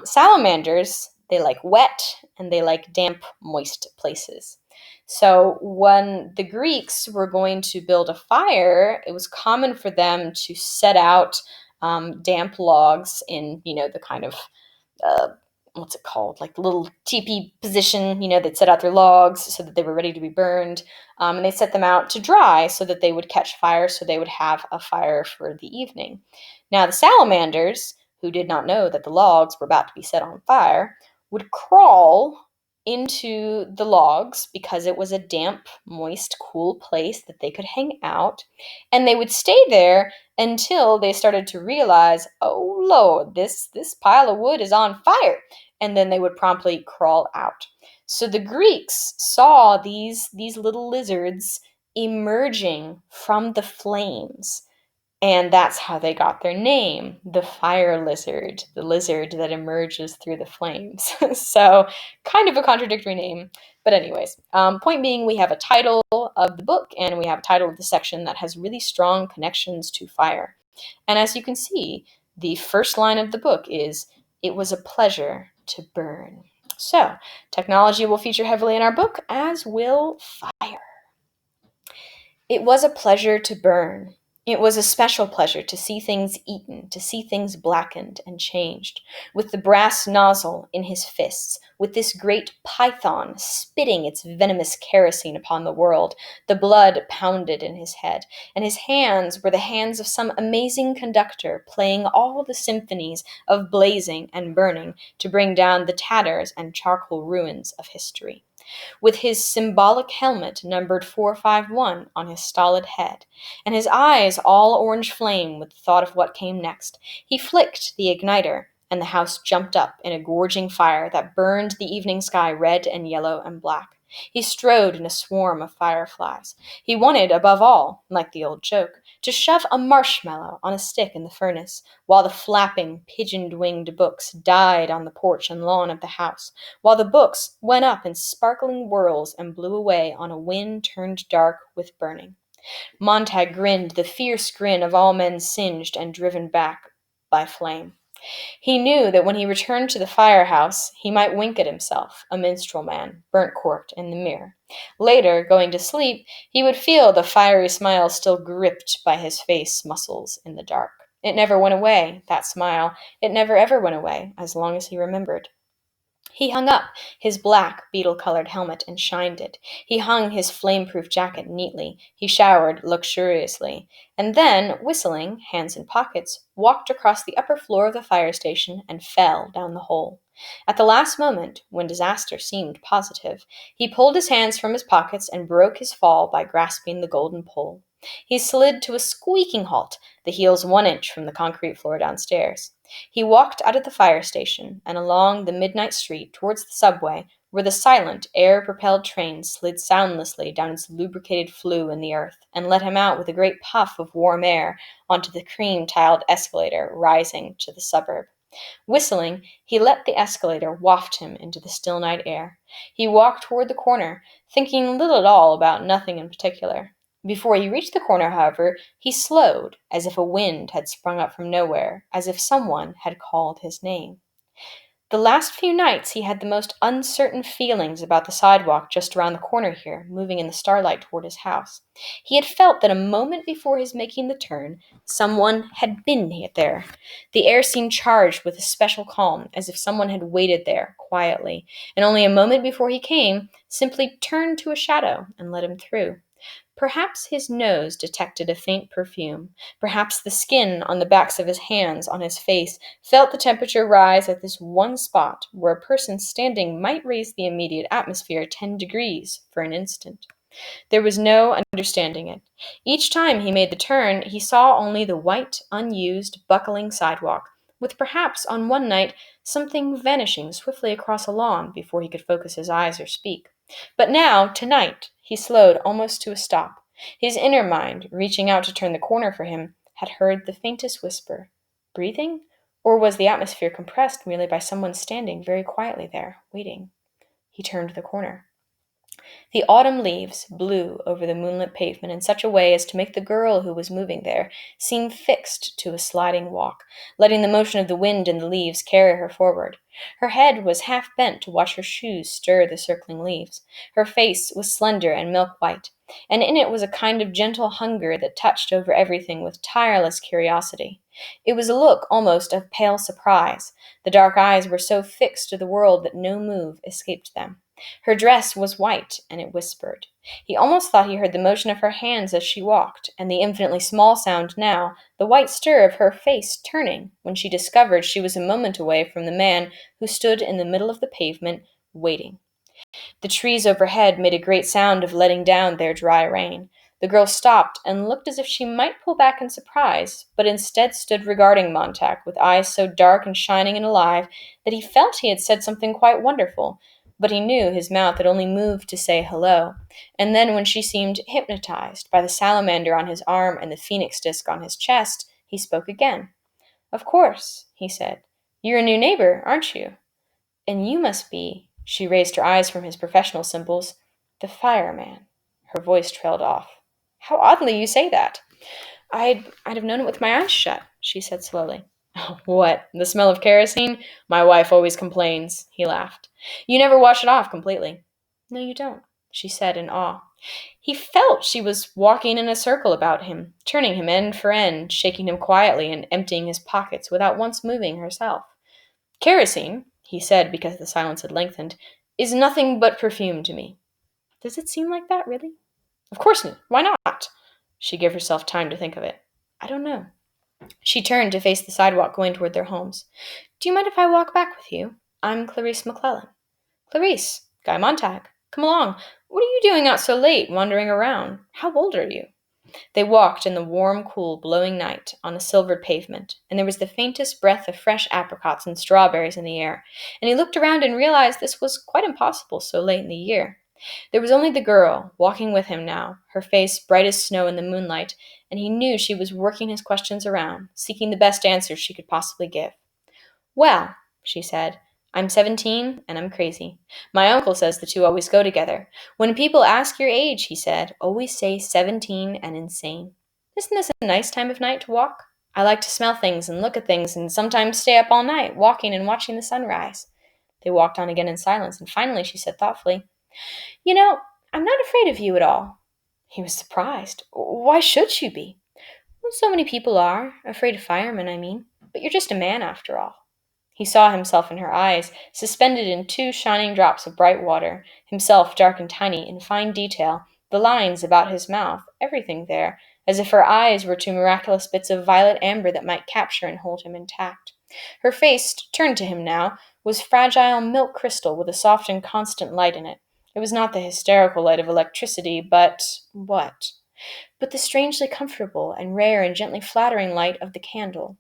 Salamanders, they like wet and they like damp, moist places. So when the Greeks were going to build a fire, it was common for them to set out damp logs in, the kind of what's it called? Like the little teepee position, they'd set out their logs so that they were ready to be burned. And they set them out to dry so that they would catch fire, so they would have a fire for the evening. Now, the salamanders, who did not know that the logs were about to be set on fire, would crawl into the logs because it was a damp, moist, cool place that they could hang out. And they would stay there until they started to realize, oh Lord, this pile of wood is on fire. And then they would promptly crawl out. So the Greeks saw these little lizards emerging from the flames. And that's how they got their name, the fire lizard, the lizard that emerges through the flames. So kind of a contradictory name. But anyways, point being, we have a title of the book and we have a title of the section that has really strong connections to fire. And as you can see, the first line of the book is, "It was a pleasure to burn." So technology will feature heavily in our book, as will fire. It was a pleasure to burn. It was a special pleasure to see things eaten, to see things blackened and changed, with the brass nozzle in his fists, with this great python spitting its venomous kerosene upon the world, the blood pounded in his head, and his hands were the hands of some amazing conductor playing all the symphonies of blazing and burning to bring down the tatters and charcoal ruins of history. With his symbolic helmet numbered 451 on his stolid head, and his eyes all orange flame with the thought of what came next, he flicked the igniter, and the house jumped up in a gorging fire that burned the evening sky red and yellow and black. He strode in a swarm of fireflies. He wanted, above all, like the old joke, to shove a marshmallow on a stick in the furnace, while the flapping, pigeon-winged books died on the porch and lawn of the house, while the books went up in sparkling whirls and blew away on a wind turned dark with burning. Montag grinned the fierce grin of all men singed and driven back by flame. He knew that when he returned to the firehouse, he might wink at himself, a minstrel man, burnt-corked in the mirror. Later, going to sleep, he would feel the fiery smile still gripped by his face muscles in the dark. It never went away, that smile. It never ever went away, as long as he remembered. He hung up his black, beetle-colored helmet and shined it. He hung his flame-proof jacket neatly. He showered luxuriously. And then, whistling, hands in pockets, walked across the upper floor of the fire station and fell down the hole. At the last moment, when disaster seemed positive, he pulled his hands from his pockets and broke his fall by grasping the golden pole. He slid to a squeaking halt, the heels 1 inch from the concrete floor downstairs. He walked out of the fire station and along the midnight street towards the subway, where the silent, air-propelled train slid soundlessly down its lubricated flue in the earth and let him out with a great puff of warm air onto the cream-tiled escalator rising to the suburb. Whistling, he let the escalator waft him into the still night air. He walked toward the corner, thinking little at all about nothing in particular. Before he reached the corner, however, he slowed, as if a wind had sprung up from nowhere, as if someone had called his name. The last few nights he had the most uncertain feelings about the sidewalk just around the corner here, moving in the starlight toward his house. He had felt that a moment before his making the turn, someone had been there. The air seemed charged with a special calm, as if someone had waited there, quietly, and only a moment before he came, simply turned to a shadow and let him through. Perhaps his nose detected a faint perfume. Perhaps the skin on the backs of his hands, on his face, felt the temperature rise at this one spot where a person standing might raise the immediate atmosphere 10 degrees for an instant. There was no understanding it. Each time he made the turn, he saw only the white, unused, buckling sidewalk, with perhaps on one night something vanishing swiftly across a lawn before he could focus his eyes or speak. But now, tonight, he slowed almost to a stop. His inner mind, reaching out to turn the corner for him, had heard the faintest whisper. Breathing? Or was the atmosphere compressed merely by someone standing very quietly there, waiting? He turned the corner. The autumn leaves blew over the moonlit pavement in such a way as to make the girl who was moving there seem fixed to a sliding walk, letting the motion of the wind and the leaves carry her forward. Her head was half bent to watch her shoes stir the circling leaves. Her face was slender and milk-white, and in it was a kind of gentle hunger that touched over everything with tireless curiosity. It was a look almost of pale surprise. The dark eyes were so fixed to the world that no move escaped them. Her dress was white, and it whispered. He almost thought he heard the motion of her hands as she walked, and the infinitely small sound now, the white stir of her face turning, when she discovered she was a moment away from the man who stood in the middle of the pavement, waiting. The trees overhead made a great sound of letting down their dry rain. The girl stopped and looked as if she might pull back in surprise, but instead stood regarding Montag with eyes so dark and shining and alive that he felt he had said something quite wonderful, but he knew his mouth had only moved to say hello. And then when she seemed hypnotized by the salamander on his arm and the phoenix disc on his chest, he spoke again. "Of course," he said. "You're a new neighbor, aren't you? And you must be," she raised her eyes from his professional symbols, "the fireman." Her voice trailed off. "How oddly you say that." I'd have known it with my eyes shut," she said slowly. "What, the smell of kerosene? My wife always complains," he laughed. "You never wash it off completely." "No, you don't," she said in awe. He felt she was walking in a circle about him, turning him end for end, shaking him quietly and emptying his pockets without once moving herself. "Kerosene," he said because the silence had lengthened, "is nothing but perfume to me." "Does it seem like that, really?" "Of course not. Why not?" She gave herself time to think of it. "I don't know." She turned to face the sidewalk going toward their homes. "Do you mind if I walk back with you? I'm Clarice McClellan." "Clarice, Guy Montag. Come along. What are you doing out so late, wandering around? How old are you?" They walked in the warm, cool, glowing night on a silvered pavement, and there was the faintest breath of fresh apricots and strawberries in the air, and he looked around and realized this was quite impossible so late in the year. There was only the girl, walking with him now, her face bright as snow in the moonlight, and he knew she was working his questions around, seeking the best answers she could possibly give. "Well," she said, "I'm 17 and I'm crazy. My uncle says the two always go together. When people ask your age," he said, "always say 17 and insane. Isn't this a nice time of night to walk? I like to smell things and look at things and sometimes stay up all night, walking and watching the sunrise." They walked on again in silence, and finally she said thoughtfully, "You know, I'm not afraid of you at all." He was surprised. "Why should you be?" "Well, so many people are. Afraid of firemen, I mean. But you're just a man after all." He saw himself in her eyes, suspended in two shining drops of bright water, himself dark and tiny, in fine detail, the lines about his mouth, everything there, as if her eyes were two miraculous bits of violet amber that might capture and hold him intact. Her face, turned to him now, was fragile milk crystal with a soft and constant light in it. It was not the hysterical light of electricity, but what? But the strangely comfortable and rare and gently flattering light of the candle.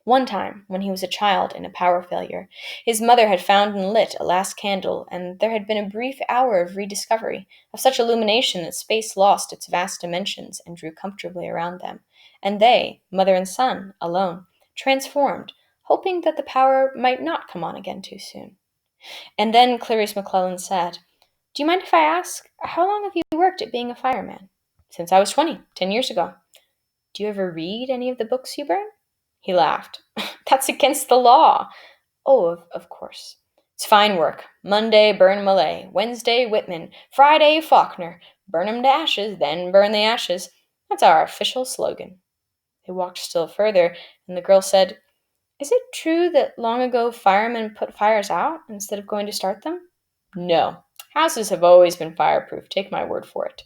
One time, when he was a child in a power failure, his mother had found and lit a last candle, and there had been a brief hour of rediscovery, of such illumination that space lost its vast dimensions and drew comfortably around them, and they, mother and son, alone, transformed, hoping that the power might not come on again too soon. And then Clarice McClellan said, "Do you mind if I ask, how long have you worked at being a fireman?" "Since I was 20, 10 years ago." "Do you ever read any of the books you burn?" He laughed. "That's against the law." "Oh, of course." "It's fine work. Monday, burn Millay. Wednesday, Whitman. Friday, Faulkner. Burn 'em to ashes, then burn the ashes. That's our official slogan." They walked still further, and the girl said, "Is it true that long ago firemen put fires out instead of going to start them?" "No. Houses have always been fireproof. Take my word for it."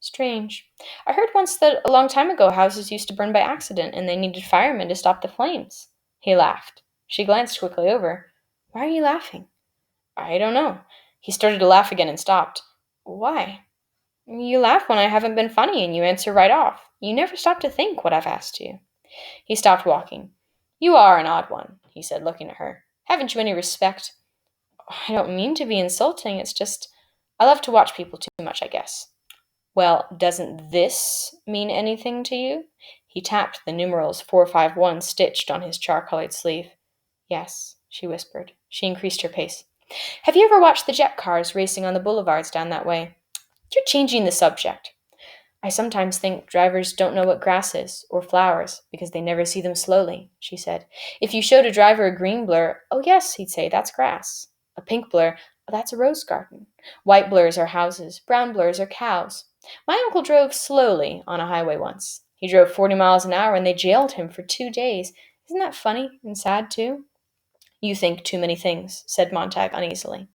"Strange. I heard once that a long time ago houses used to burn by accident and they needed firemen to stop the flames." He laughed. She glanced quickly over. "Why are you laughing?" "I don't know." He started to laugh again and stopped. "Why?" "You laugh when I haven't been funny and you answer right off. You never stop to think what I've asked you." He stopped walking. "You are an odd one," he said, looking at her. "Haven't you any respect?" "I don't mean to be insulting. It's just I love to watch people too much, I guess." "Well, doesn't this mean anything to you?" He tapped the numerals 451 stitched on his char-colored sleeve. "Yes," she whispered. She increased her pace. "Have you ever watched the jet cars racing on the boulevards down that way?" "You're changing the subject." "I sometimes think drivers don't know what grass is, or flowers, because they never see them slowly," she said. "If you showed a driver a green blur, 'Oh yes,' he'd say, 'that's grass.' A pink blur, 'Oh, that's a rose garden.' White blurs are houses, brown blurs are cows. My uncle drove slowly on a highway once. He drove 40 miles an hour and they jailed him for 2 days. Isn't that funny and sad, too?" "You think too many things," said Montag uneasily.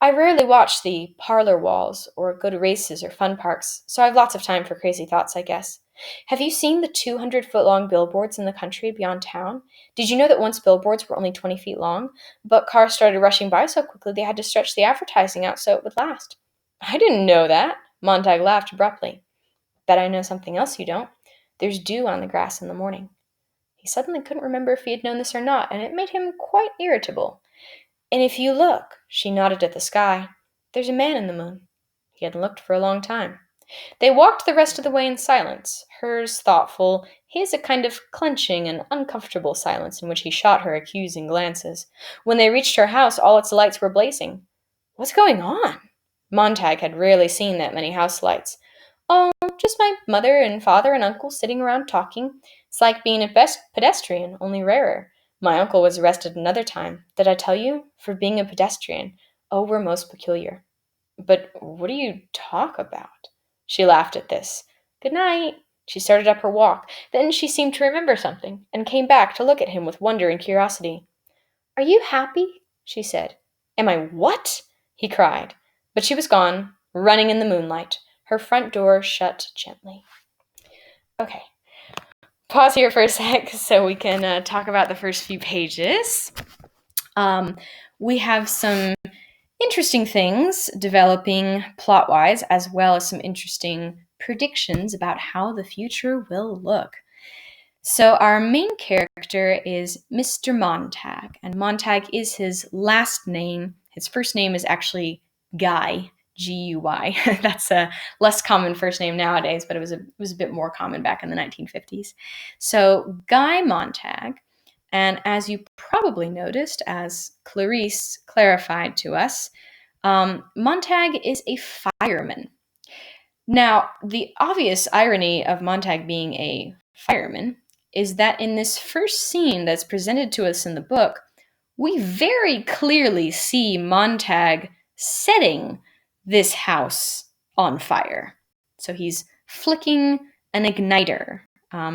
"I rarely watch the parlor walls or go to races or fun parks, so I've lots of time for crazy thoughts, I guess. Have you seen the 200-foot-long billboards in the country beyond town? Did you know that once billboards were only 20 feet long, but cars started rushing by so quickly they had to stretch the advertising out so it would last?" "I didn't know that." Montag laughed abruptly. "Bet I know something else you don't. There's dew on the grass in the morning." He suddenly couldn't remember if he had known this or not, and it made him quite irritable. "And if you look," she nodded at the sky, "there's a man in the moon." He hadn't looked for a long time. They walked the rest of the way in silence, hers thoughtful, his a kind of clenching and uncomfortable silence in which he shot her accusing glances. When they reached her house, all its lights were blazing. "What's going on?" Montag had rarely seen that many house lights. "Oh, just my mother and father and uncle sitting around talking. It's like being a pedestrian, only rarer. My uncle was arrested another time. Did I tell you? For being a pedestrian. Oh, we're most peculiar." "But what do you talk about?" She laughed at this. "Good night." She started up her walk. Then she seemed to remember something, and came back to look at him with wonder and curiosity. "Are you happy?" she said. "Am I what?" he cried. But she was gone, running in the moonlight, her front door shut gently. Okay, pause here for a sec so we can talk about the first few pages. We have some interesting things developing plot-wise, as well as some interesting predictions about how the future will look. So our main character is Mr. Montag, and Montag is his last name. His first name is actually Guy, G-U-Y. That's a less common first name nowadays, but it was a bit more common back in the 1950s. So Guy Montag, and as you probably noticed, as Clarice clarified to us, Montag is a fireman. Now, the obvious irony of Montag being a fireman is that in this first scene that's presented to us in the book, we very clearly see Montag setting this house on fire. So he's flicking an igniter, oh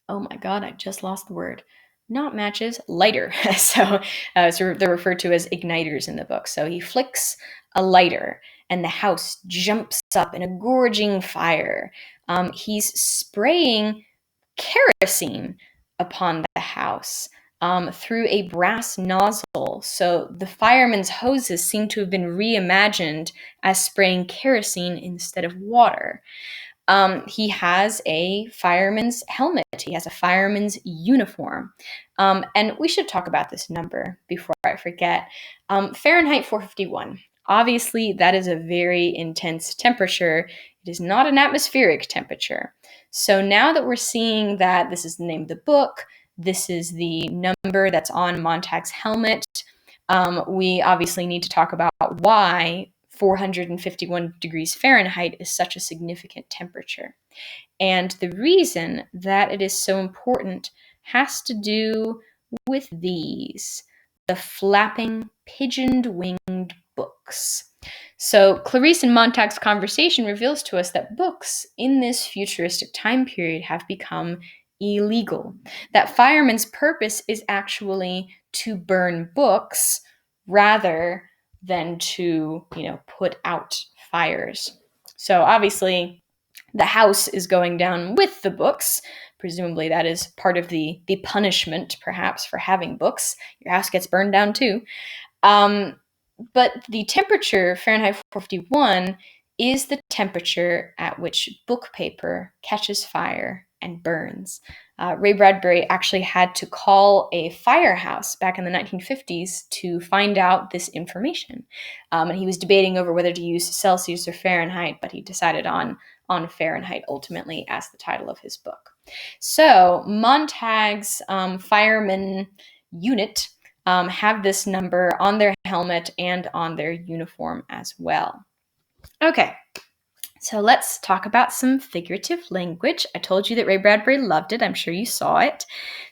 my god, I just lost the word. not matches, lighter. So they're referred to as igniters in the book. So he flicks a lighter and the house jumps up in a gorging fire. He's spraying kerosene upon the house through a brass nozzle. So the firemen's hoses seem to have been reimagined as spraying kerosene instead of water. He has a fireman's helmet. He has a fireman's uniform. And we should talk about this number before I forget. Fahrenheit 451. Obviously, that is a very intense temperature. It is not an atmospheric temperature. So now that we're seeing that this is the name of the book, this is the number that's on Montag's helmet, we obviously need to talk about why 451 degrees Fahrenheit is such a significant temperature. And the reason that it is so important has to do with these, the flapping, pigeoned-winged books. So Clarice and Montag's conversation reveals to us that books in this futuristic time period have become illegal. That firemen's purpose is actually to burn books rather than to, put out fires. So obviously, the house is going down with the books. Presumably, that is part of the punishment, perhaps, for having books. Your house gets burned down too. But the temperature, Fahrenheit 451, is the temperature at which book paper catches fire and burns. Ray Bradbury actually had to call a firehouse back in the 1950s to find out this information. And he was debating over whether to use Celsius or Fahrenheit, but he decided on Fahrenheit ultimately as the title of his book. So Montag's fireman unit have this number on their helmet and on their uniform as well. Okay, so let's talk about some figurative language. I told you that Ray Bradbury loved it. I'm sure you saw it.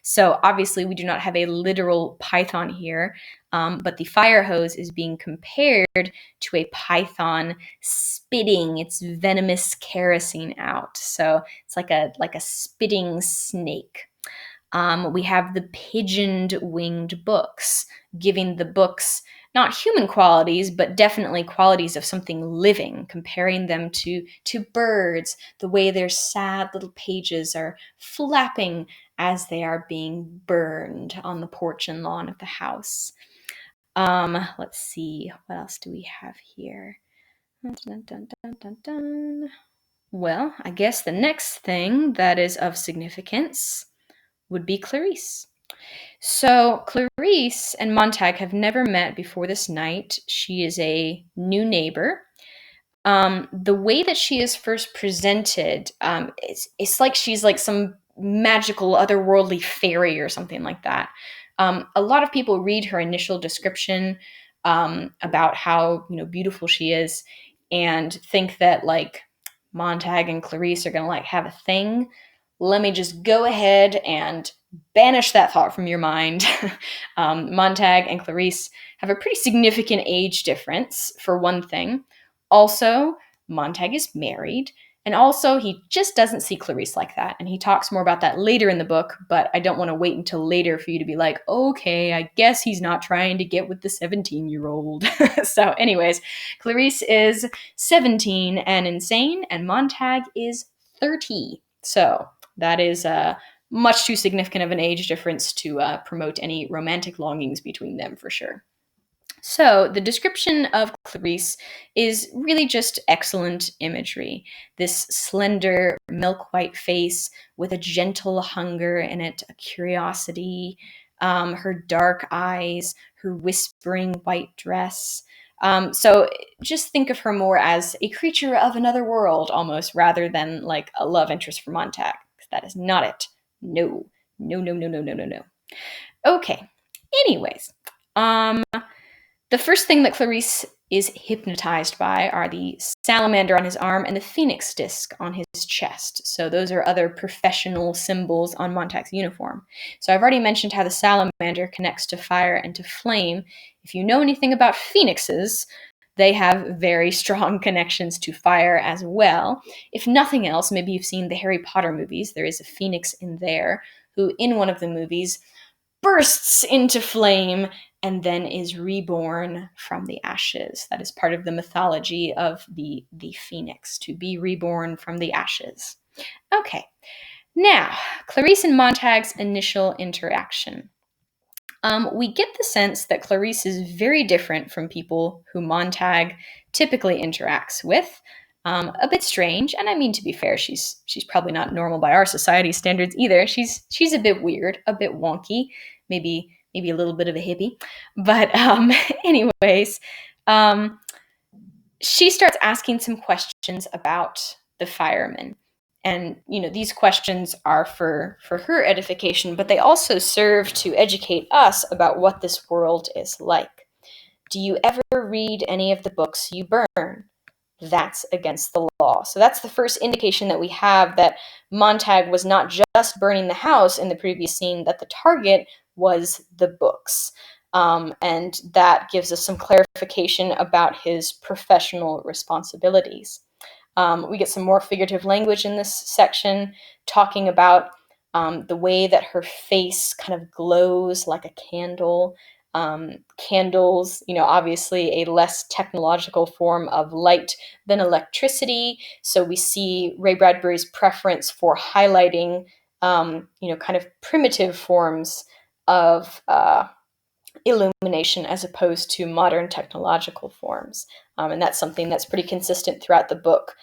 So obviously we do not have a literal python here, but the fire hose is being compared to a python spitting its venomous kerosene out. So it's like a spitting snake. We have the pigeoned-winged books, giving the books not human qualities, but definitely qualities of something living, comparing them to birds, the way their sad little pages are flapping as they are being burned on the porch and lawn of the house. Let's see, what else do we have here? Dun, dun, dun, dun, dun. Well, I guess the next thing that is of significance would be Clarice. So Clarice and Montag have never met before this night. She is a new neighbor. The way that she is first presented, it's like she's like some magical otherworldly fairy or something like that. A lot of people read her initial description about how beautiful she is and think that like Montag and Clarice are gonna like have a thing. Let me just go ahead and banish that thought from your mind. Montag and Clarice have a pretty significant age difference, for one thing. Also, Montag is married, and also he just doesn't see Clarice like that. And he talks more about that later in the book, but I don't want to wait until later for you to be like, okay, I guess he's not trying to get with the 17-year-old. So anyways, Clarice is 17 and insane, and Montag is 30. So that is much too significant of an age difference to promote any romantic longings between them, for sure. So the description of Clarice is really just excellent imagery. This slender, milk-white face with a gentle hunger in it, a curiosity, her dark eyes, her whispering white dress. So just think of her more as a creature of another world, almost, rather than like a love interest for Montag. That is not it. No. No, no, no, no, no, no, no. Okay. Anyways, the first thing that Clarice is hypnotized by are the salamander on his arm and the phoenix disc on his chest. So those are other professional symbols on Montag's uniform. So I've already mentioned how the salamander connects to fire and to flame. If you know anything about phoenixes, they have very strong connections to fire as well. If nothing else, maybe you've seen the Harry Potter movies. There is a phoenix in there who, in one of the movies, bursts into flame and then is reborn from the ashes. That is part of the mythology of the phoenix, to be reborn from the ashes. Okay, now, Clarice and Montag's initial interaction. We get the sense that Clarice is very different from people who Montag typically interacts with. A bit strange, and I mean, to be fair, she's probably not normal by our society standards either. She's a bit weird, a bit wonky, maybe a little bit of a hippie. But anyways, um, she starts asking some questions about the firemen. And these questions are for her edification, but they also serve to educate us about what this world is like. Do you ever read any of the books you burn? That's against the law. So that's the first indication that we have that Montag was not just burning the house in the previous scene, that the target was the books. And that gives us some clarification about his professional responsibilities. We get some more figurative language in this section, talking about the way that her face kind of glows like a candle. Candles, obviously a less technological form of light than electricity. So we see Ray Bradbury's preference for highlighting, kind of primitive forms of illumination as opposed to modern technological forms. And that's something that's pretty consistent throughout the book,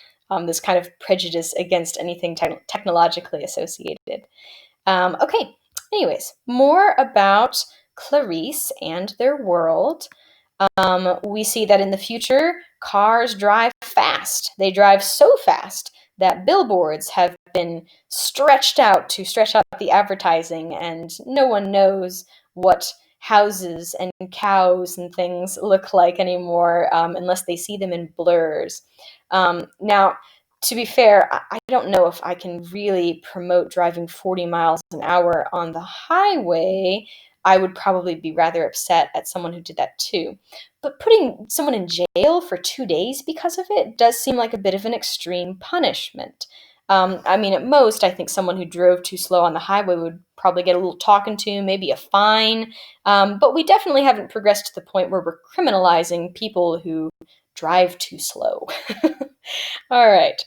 this kind of prejudice against anything technologically associated. Okay, anyways, more about Clarice and their world. We see that in the future, cars drive fast. They drive so fast that billboards have been stretched out to stretch out the advertising, and no one knows what houses and cows and things look like anymore unless they see them in blurs. Now, to be fair, I don't know if I can really promote driving 40 miles an hour on the highway. I would probably be rather upset at someone who did that too. But putting someone in jail for 2 days because of it does seem like a bit of an extreme punishment. I mean, at most, I think someone who drove too slow on the highway would probably get a little talking to, maybe a fine. But we definitely haven't progressed to the point where we're criminalizing people who drive too slow. All right.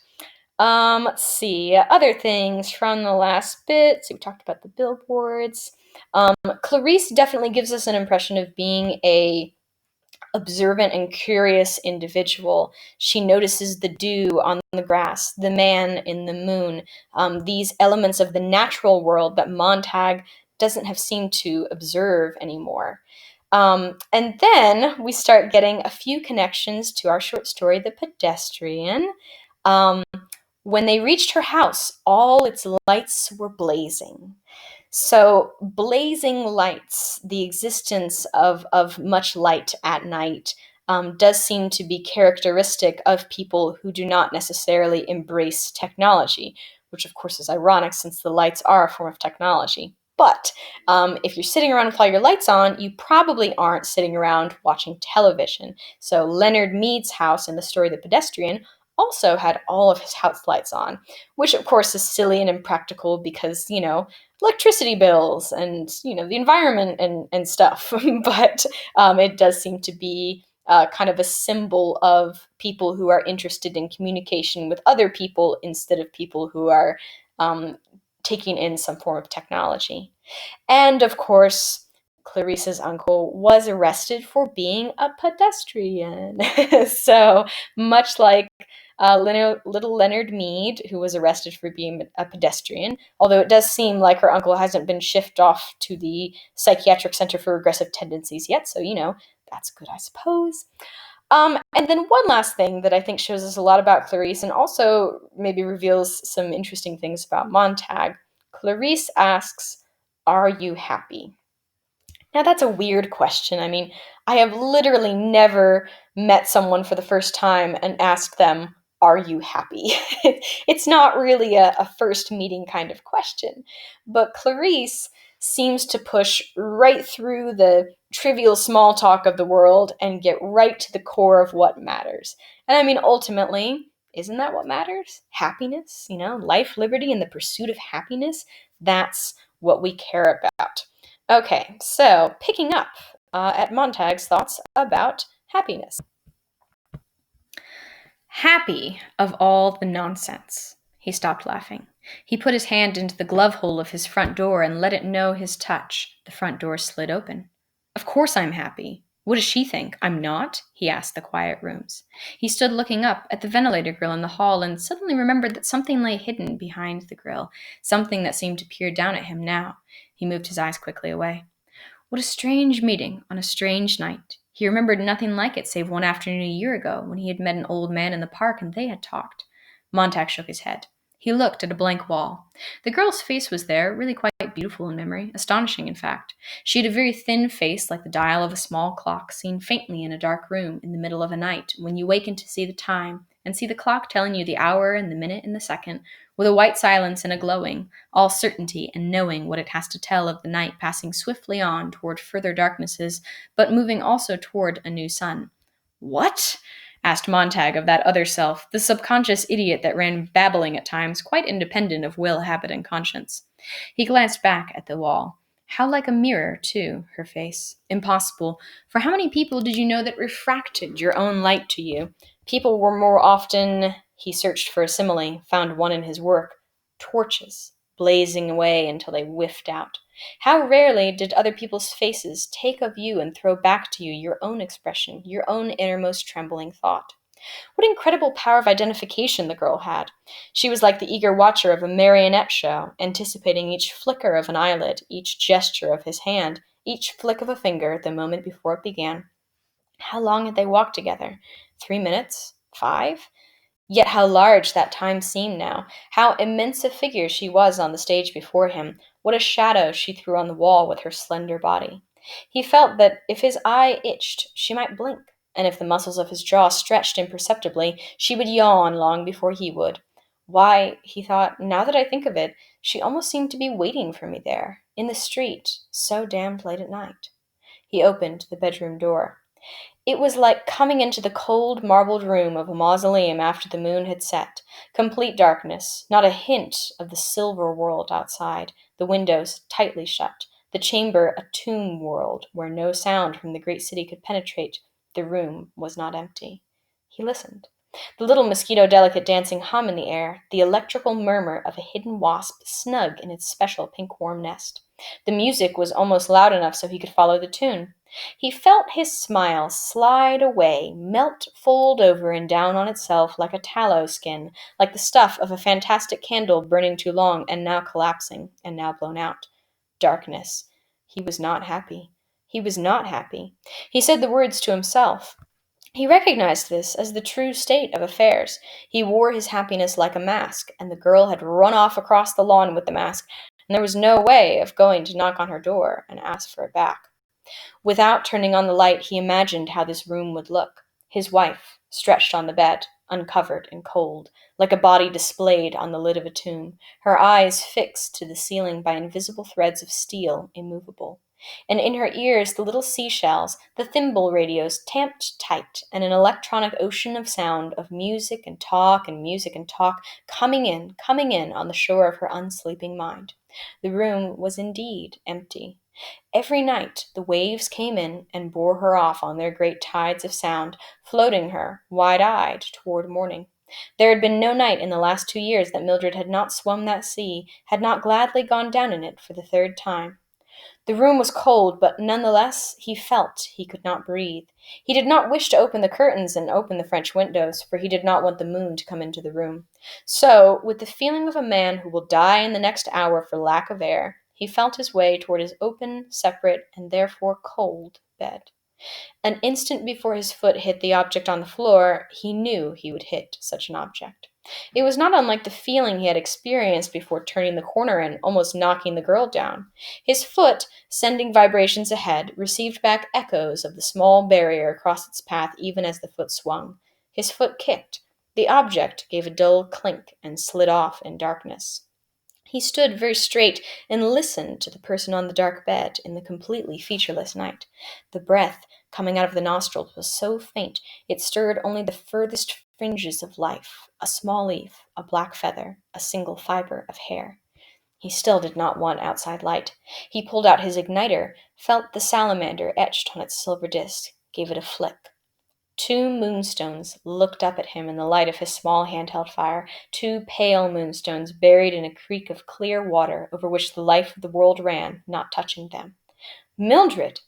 Let's see. Other things from the last bit. So we talked about the billboards. Clarice definitely gives us an impression of being a observant and curious individual. She notices the dew on the grass, the man in the moon, these elements of the natural world that Montag doesn't have seemed to observe anymore. And then we start getting a few connections to our short story, The Pedestrian. When they reached her house, all its lights were blazing. So, blazing lights, the existence of much light at night, does seem to be characteristic of people who do not necessarily embrace technology, which of course is ironic since the lights are a form of technology. But if you're sitting around with all your lights on, you probably aren't sitting around watching television. So, Leonard Mead's house in the story The Pedestrian also had all of his house lights on, which of course is silly and impractical because, electricity bills and, the environment and stuff. But it does seem to be kind of a symbol of people who are interested in communication with other people instead of people who are taking in some form of technology. And of course, Clarice's uncle was arrested for being a pedestrian. So much like little Leonard Mead, who was arrested for being a pedestrian, although it does seem like her uncle hasn't been shipped off to the Psychiatric Center for Regressive Tendencies yet, so, that's good, I suppose. And then one last thing that I think shows us a lot about Clarice and also maybe reveals some interesting things about Montag. Clarice asks, "Are you happy?" Now, that's a weird question. I mean, I have literally never met someone for the first time and asked them, "Are you happy?" It's not really a first meeting kind of question. But Clarice seems to push right through the trivial small talk of the world and get right to the core of what matters. And I mean, ultimately, isn't that what matters? Happiness, life, liberty, and the pursuit of happiness. That's what we care about. Okay, so picking up at Montag's thoughts about happiness. Happy of all the nonsense. He stopped laughing. He put his hand into the glove hole of his front door and let it know his touch. The front door slid open. Of course I'm happy. What does she think? I'm not? He asked the quiet rooms. He stood looking up at the ventilator grill in the hall and suddenly remembered that something lay hidden behind the grill, something that seemed to peer down at him now. He moved his eyes quickly away. What a strange meeting on a strange night. He remembered nothing like it save one afternoon a year ago when he had met an old man in the park and they had talked. Montag shook his head. He looked at a blank wall. The girl's face was there, really quite beautiful in memory, astonishing in fact. She had a very thin face like the dial of a small clock seen faintly in a dark room in the middle of a night when you waken to see the time and see the clock telling you the hour and the minute and the second, with a white silence and a glowing, all certainty and knowing what it has to tell of the night passing swiftly on toward further darknesses, but moving also toward a new sun. What? Asked Montag of that other self, the subconscious idiot that ran babbling at times, quite independent of will, habit, and conscience. He glanced back at the wall. How like a mirror, too, her face. Impossible. For how many people did you know that refracted your own light to you? People were more often, he searched for a simile, found one in his work, torches, blazing away until they whiffed out. How rarely did other people's faces take of you and throw back to you your own expression, your own innermost trembling thought. What incredible power of identification the girl had. She was like the eager watcher of a marionette show, anticipating each flicker of an eyelid, each gesture of his hand, each flick of a finger the moment before it began. How long had they walked together? 3 minutes? 5? Yet how large that time seemed now, how immense a figure she was on the stage before him, what a shadow she threw on the wall with her slender body. He felt that if his eye itched, she might blink, and if the muscles of his jaw stretched imperceptibly, she would yawn long before he would. Why, he thought, now that I think of it, she almost seemed to be waiting for me there, in the street, so damned late at night. He opened the bedroom door. It was like coming into the cold marbled room of a mausoleum after the moon had set. Complete darkness, not a hint of the silver world outside, the windows tightly shut, the chamber a tomb world where no sound from the great city could penetrate. The room was not empty. He listened. The little mosquito delicate dancing hum in the air, the electrical murmur of a hidden wasp snug in its special pink warm nest. The music was almost loud enough so he could follow the tune. He felt his smile slide away, melt, fold over and down on itself like a tallow skin, like the stuff of a fantastic candle burning too long and now collapsing and now blown out. Darkness. He was not happy. He was not happy. He said the words to himself. He recognized this as the true state of affairs. He wore his happiness like a mask, and the girl had run off across the lawn with the mask, and there was no way of going to knock on her door and ask for it back. Without turning on the light, he imagined how this room would look. His wife, stretched on the bed, uncovered and cold, like a body displayed on the lid of a tomb, her eyes fixed to the ceiling by invisible threads of steel, immovable. And in her ears the little seashells, the thimble radios tamped tight, and an electronic ocean of sound, of music and talk and music and talk, coming in on the shore of her unsleeping mind. The room was indeed empty. Every night the waves came in and bore her off on their great tides of sound, floating her, wide-eyed, toward morning. There had been no night in the last 2 years that Mildred had not swum that sea, had not gladly gone down in it for the third time. The room was cold, but none the less he felt he could not breathe. He did not wish to open the curtains and open the French windows, for he did not want the moon to come into the room. So, with the feeling of a man who will die in the next hour for lack of air, he felt his way toward his open, separate, and therefore cold bed. An instant before his foot hit the object on the floor, he knew he would hit such an object. It was not unlike the feeling he had experienced before turning the corner and almost knocking the girl down. His foot, sending vibrations ahead, received back echoes of the small barrier across its path even as the foot swung. His foot kicked. The object gave a dull clink and slid off in darkness. He stood very straight and listened to the person on the dark bed in the completely featureless night. The breath coming out of the nostrils was so faint it stirred only the furthest fringes of life, a small leaf, a black feather, a single fiber of hair. He still did not want outside light. He pulled out his igniter, felt the salamander etched on its silver disk, gave it a flick. 2 moonstones looked up at him in the light of his small handheld fire, 2 pale moonstones buried in a creek of clear water over which the life of the world ran, not touching them. Mildred!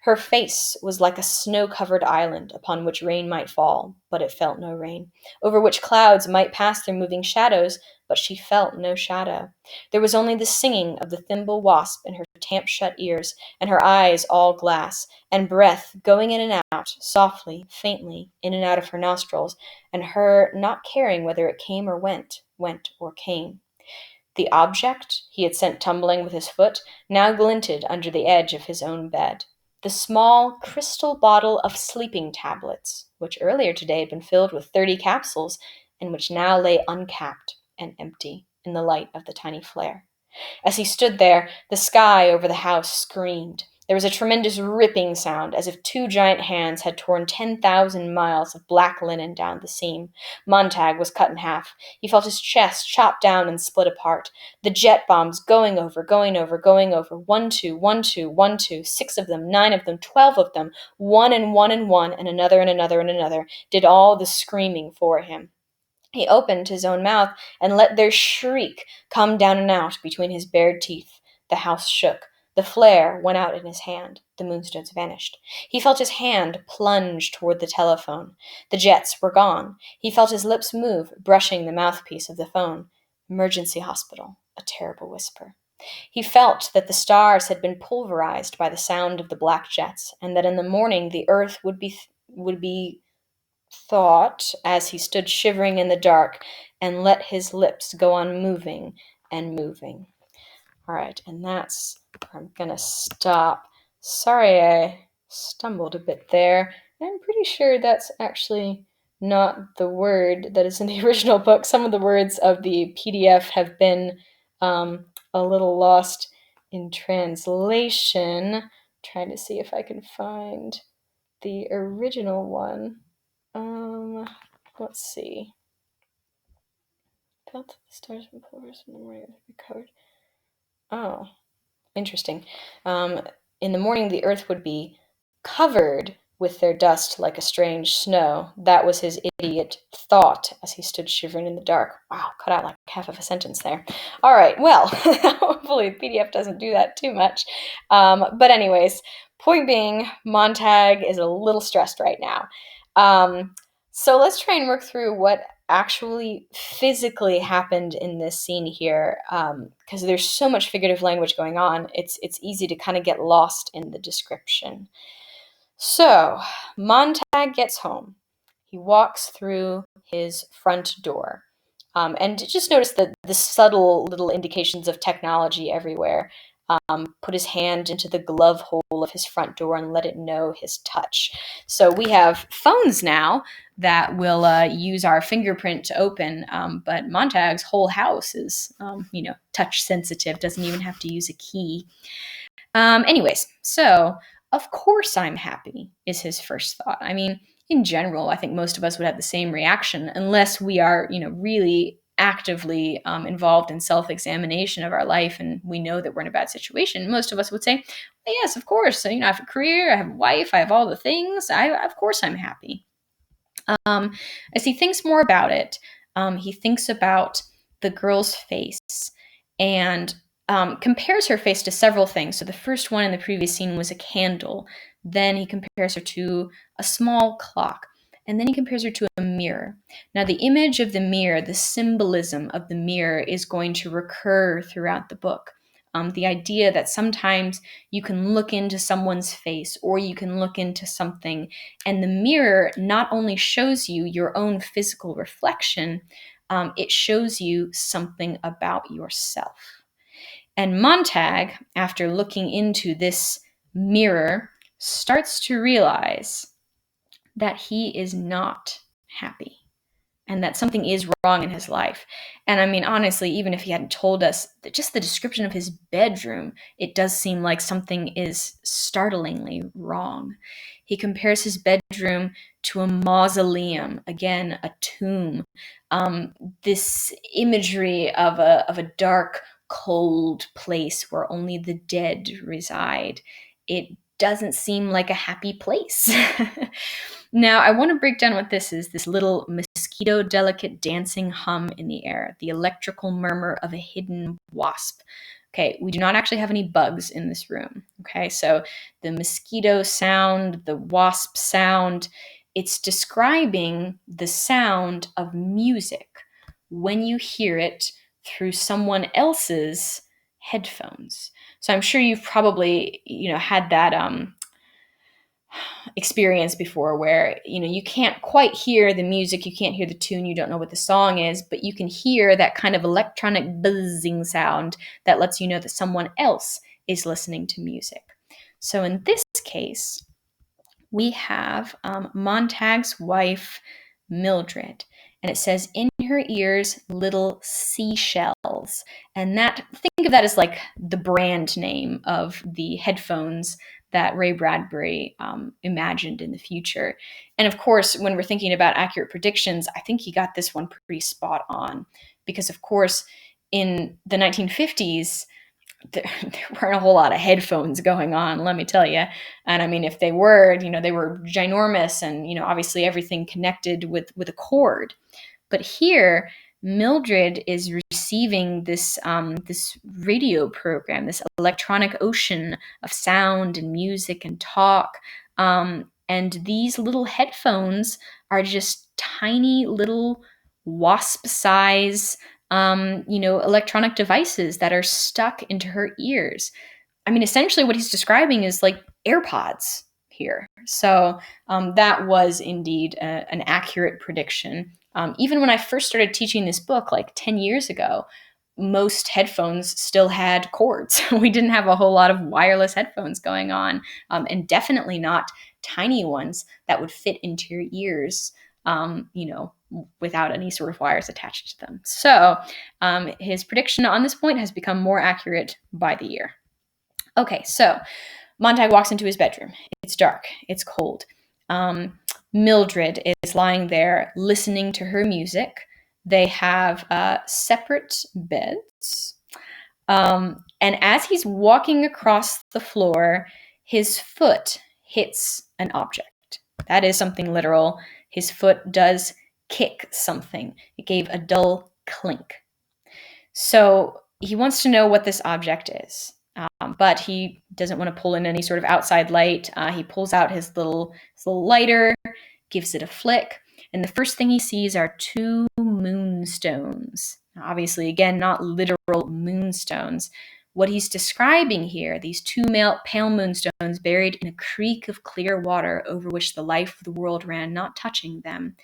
Her face was like a snow-covered island upon which rain might fall, but it felt no rain, over which clouds might pass their moving shadows, but she felt no shadow. There was only the singing of the thimble wasp in her tamp-shut ears, and her eyes all glass, and breath going in and out, softly, faintly, in and out of her nostrils, and her not caring whether it came or went or came. The object he had sent tumbling with his foot now glinted under the edge of his own bed. The small crystal bottle of sleeping tablets, which earlier today had been filled with 30 capsules, and which now lay uncapped and empty in the light of the tiny flare. As he stood there, the sky over the house screamed. There was a tremendous ripping sound, as if 2 giant hands had torn 10,000 miles of black linen down the seam. Montag was cut in half. He felt his chest chopped down and split apart. The jet bombs going over. 1, 2, 1, 2, 1, 2, 6 of them, 9 of them, 12 of them, one and one and one, and another and another and another, did all the screaming for him. He opened his own mouth and let their shriek come down and out between his bared teeth. The house shook. The flare went out in his hand. The moonstones vanished. He felt his hand plunge toward the telephone. The jets were gone. He felt his lips move, brushing the mouthpiece of the phone. Emergency hospital. A terrible whisper. He felt that the stars had been pulverized by the sound of the black jets, and that in the morning the earth would be thought as he stood shivering in the dark and let his lips go on moving and moving. All right, and that's where I'm gonna stop. Sorry I stumbled a bit there. I'm pretty sure that's actually not the word that is in the original book. Some of the words of the PDF have been a little lost in translation. Trying to see if I can find the original one. Let's see. Felt the stars from pulvers in the morning recovered. Oh, interesting. In the morning, the earth would be covered with their dust like a strange snow. That was his idiot thought as he stood shivering in the dark. Wow, cut out like half of a sentence there. All right, well, hopefully the PDF doesn't do that too much. But anyways, point being, Montag is a little stressed right now. So let's try and work through what actually physically happened in this scene here, because there's so much figurative language going on. It's easy to kind of get lost in the description. So Montag gets home. He walks through his front door, and just notice the subtle little indications of technology everywhere. Put his hand into the glove hole of his front door and let it know his touch. So we have phones now that will use our fingerprint to open, but Montag's whole house is, touch sensitive, doesn't even have to use a key. Anyways, so of course I'm happy is his first thought. I mean, in general, I think most of us would have the same reaction unless we are, really actively involved in self-examination of our life and we know that we're in a bad situation. Most of us would say, well, yes, of course. I have a career, I have a wife, I have all the things. Of course I'm happy. As he thinks more about it, he thinks about the girl's face and compares her face to several things. So the first one in the previous scene was a candle. Then he compares her to a small clock. And then he compares her to a mirror. Now, the image of the mirror, the symbolism of the mirror is going to recur throughout the book. The idea that sometimes you can look into someone's face or you can look into something, and the mirror not only shows you your own physical reflection, it shows you something about yourself. And Montag, after looking into this mirror, starts to realize that he is not happy and that something is wrong in his life. And I mean, honestly, even if he hadn't told us, just the description of his bedroom, it does seem like something is startlingly wrong. He compares his bedroom to a mausoleum, again, a tomb. This imagery of a dark, cold place where only the dead reside. It doesn't seem like a happy place. Now, I want to break down what this is, this little mosquito delicate dancing hum in the air, the electrical murmur of a hidden wasp. Okay, we do not actually have any bugs in this room. Okay, so the mosquito sound, the wasp sound, it's describing the sound of music when you hear it through someone else's headphones. So I'm sure you've probably, had that experience before where, you can't quite hear the music, you can't hear the tune, you don't know what the song is, but you can hear that kind of electronic buzzing sound that lets you know that someone else is listening to music. So in this case, we have Montag's wife, Mildred, and it says, in her ears, little seashells. And think of that as like the brand name of the headphones that Ray Bradbury imagined in the future. And of course, when we're thinking about accurate predictions, I think he got this one pretty spot on, because of course, in the 1950s, there weren't a whole lot of headphones going on, let me tell you. And I mean, if they were, they were ginormous and, obviously everything connected with a cord. But here, Mildred is receiving this radio program, this electronic ocean of sound and music and talk. And these little headphones are just tiny little wasp size electronic devices that are stuck into her ears. I mean, essentially what he's describing is like AirPods here. So that was indeed an accurate prediction. Even when I first started teaching this book like 10 years ago, most headphones still had cords. We didn't have a whole lot of wireless headphones going on, and definitely not tiny ones that would fit into your ears, without any sort of wires attached to them. So his prediction on this point has become more accurate by the year. Okay, so Montag walks into his bedroom. It's dark. It's cold. Mildred is lying there listening to her music. They have separate beds. And as he's walking across the floor, his foot hits an object. That is something literal. His foot does kick something. It gave a dull clink. So he wants to know what this object is. But he doesn't want to pull in any sort of outside light. He pulls out his little lighter, gives it a flick, and the first thing he sees are 2 moonstones. Now, obviously, again, not literal moonstones. What he's describing here, these 2 pale moonstones buried in a creek of clear water over which the life of the world ran, not touching them.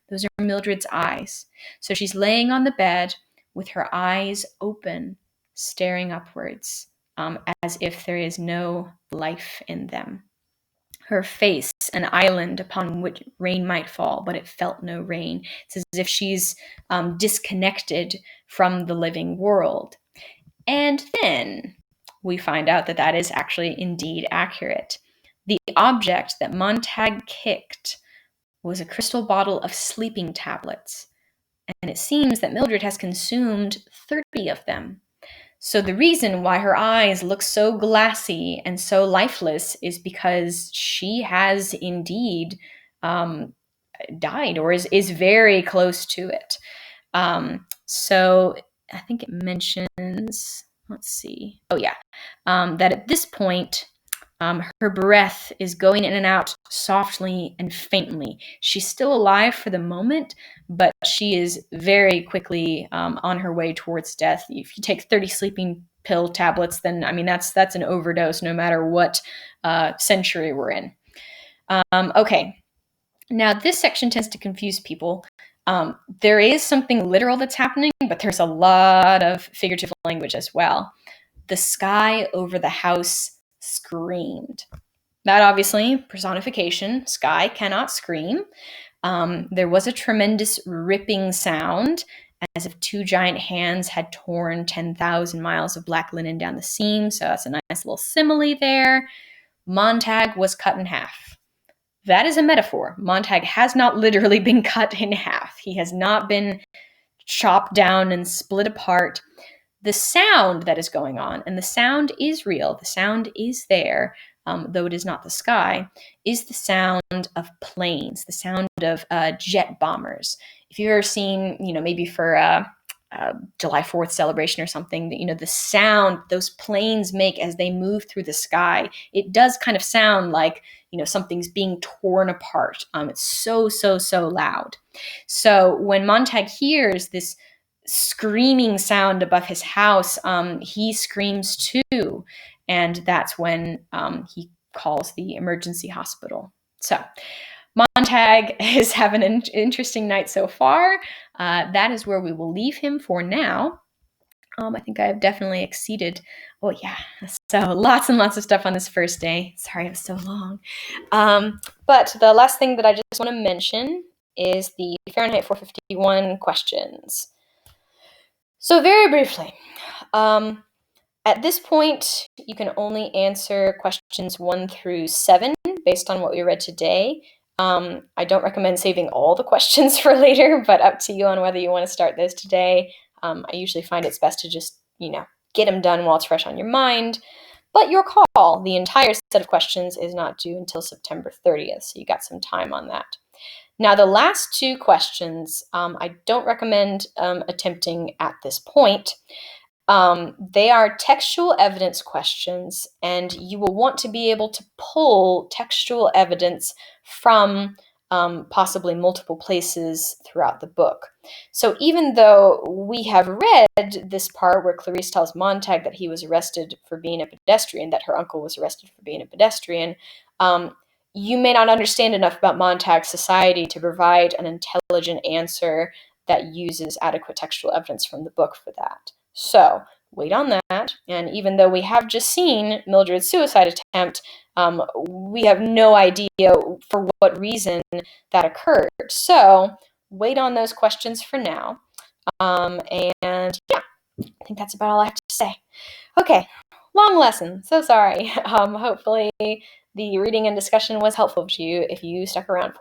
Those are Mildred's eyes. So she's laying on the bed with her eyes open, staring upwards, as if there is no life in them. Her face, an island upon which rain might fall, but it felt no rain. It's as if she's disconnected from the living world. And then we find out that that is actually indeed accurate. The object that Montag kicked was a crystal bottle of sleeping tablets, and it seems that Mildred has consumed 30 of them. So the reason why her eyes look so glassy and so lifeless is because she has indeed died, or is very close to it. So I think it mentions, let's see. Oh yeah, that at this point, her breath is going in and out softly and faintly. She's still alive for the moment, but she is very quickly on her way towards death. If you take 30 sleeping pill tablets, then I mean that's an overdose, no matter what century we're in. Okay, now this section tends to confuse people. There is something literal that's happening, but there's a lot of figurative language as well. The sky over the house screamed. That obviously, personification, sky cannot scream. There was a tremendous ripping sound, as if 2 giant hands had torn 10,000 miles of black linen down the seam, so that's a nice little simile there. Montag was cut in half. That is a metaphor. Montag has not literally been cut in half. He has not been chopped down and split apart. the sound that is going on, and the sound is real, the sound is there, though it is not the sky, is the sound of planes, the sound of jet bombers. If you've ever seen, maybe for July 4th celebration or something, the sound those planes make as they move through the sky, it does kind of sound like, something's being torn apart. It's so, so, so loud. So when Montag hears this screaming sound above his house, he screams too. And that's when he calls the emergency hospital. So Montag is having an interesting night so far. That is where we will leave him for now. I think I have definitely exceeded. Oh, yeah. So lots and lots of stuff on this first day. Sorry it was so long. But the last thing that I just want to mention is the Fahrenheit 451 questions. So very briefly, at this point, you can only answer questions 1 through 7 based on what we read today. I don't recommend saving all the questions for later, but up to you on whether you want to start those today. I usually find it's best to just, get them done while it's fresh on your mind. But your call. The entire set of questions is not due until September 30th, so you got some time on that. Now, the last 2 questions, I don't recommend attempting at this point. They are textual evidence questions, and you will want to be able to pull textual evidence from possibly multiple places throughout the book. So even though we have read this part where Clarice tells Montag that he was arrested for being a pedestrian, that her uncle was arrested for being a pedestrian, you may not understand enough about Montag's society to provide an intelligent answer that uses adequate textual evidence from the book for that. So wait on that. And even though we have just seen Mildred's suicide attempt, we have no idea for what reason that occurred. So wait on those questions for now. And yeah, I think that's about all I have to say. Okay, long lesson. So sorry. Hopefully the reading and discussion was helpful to you if you stuck around for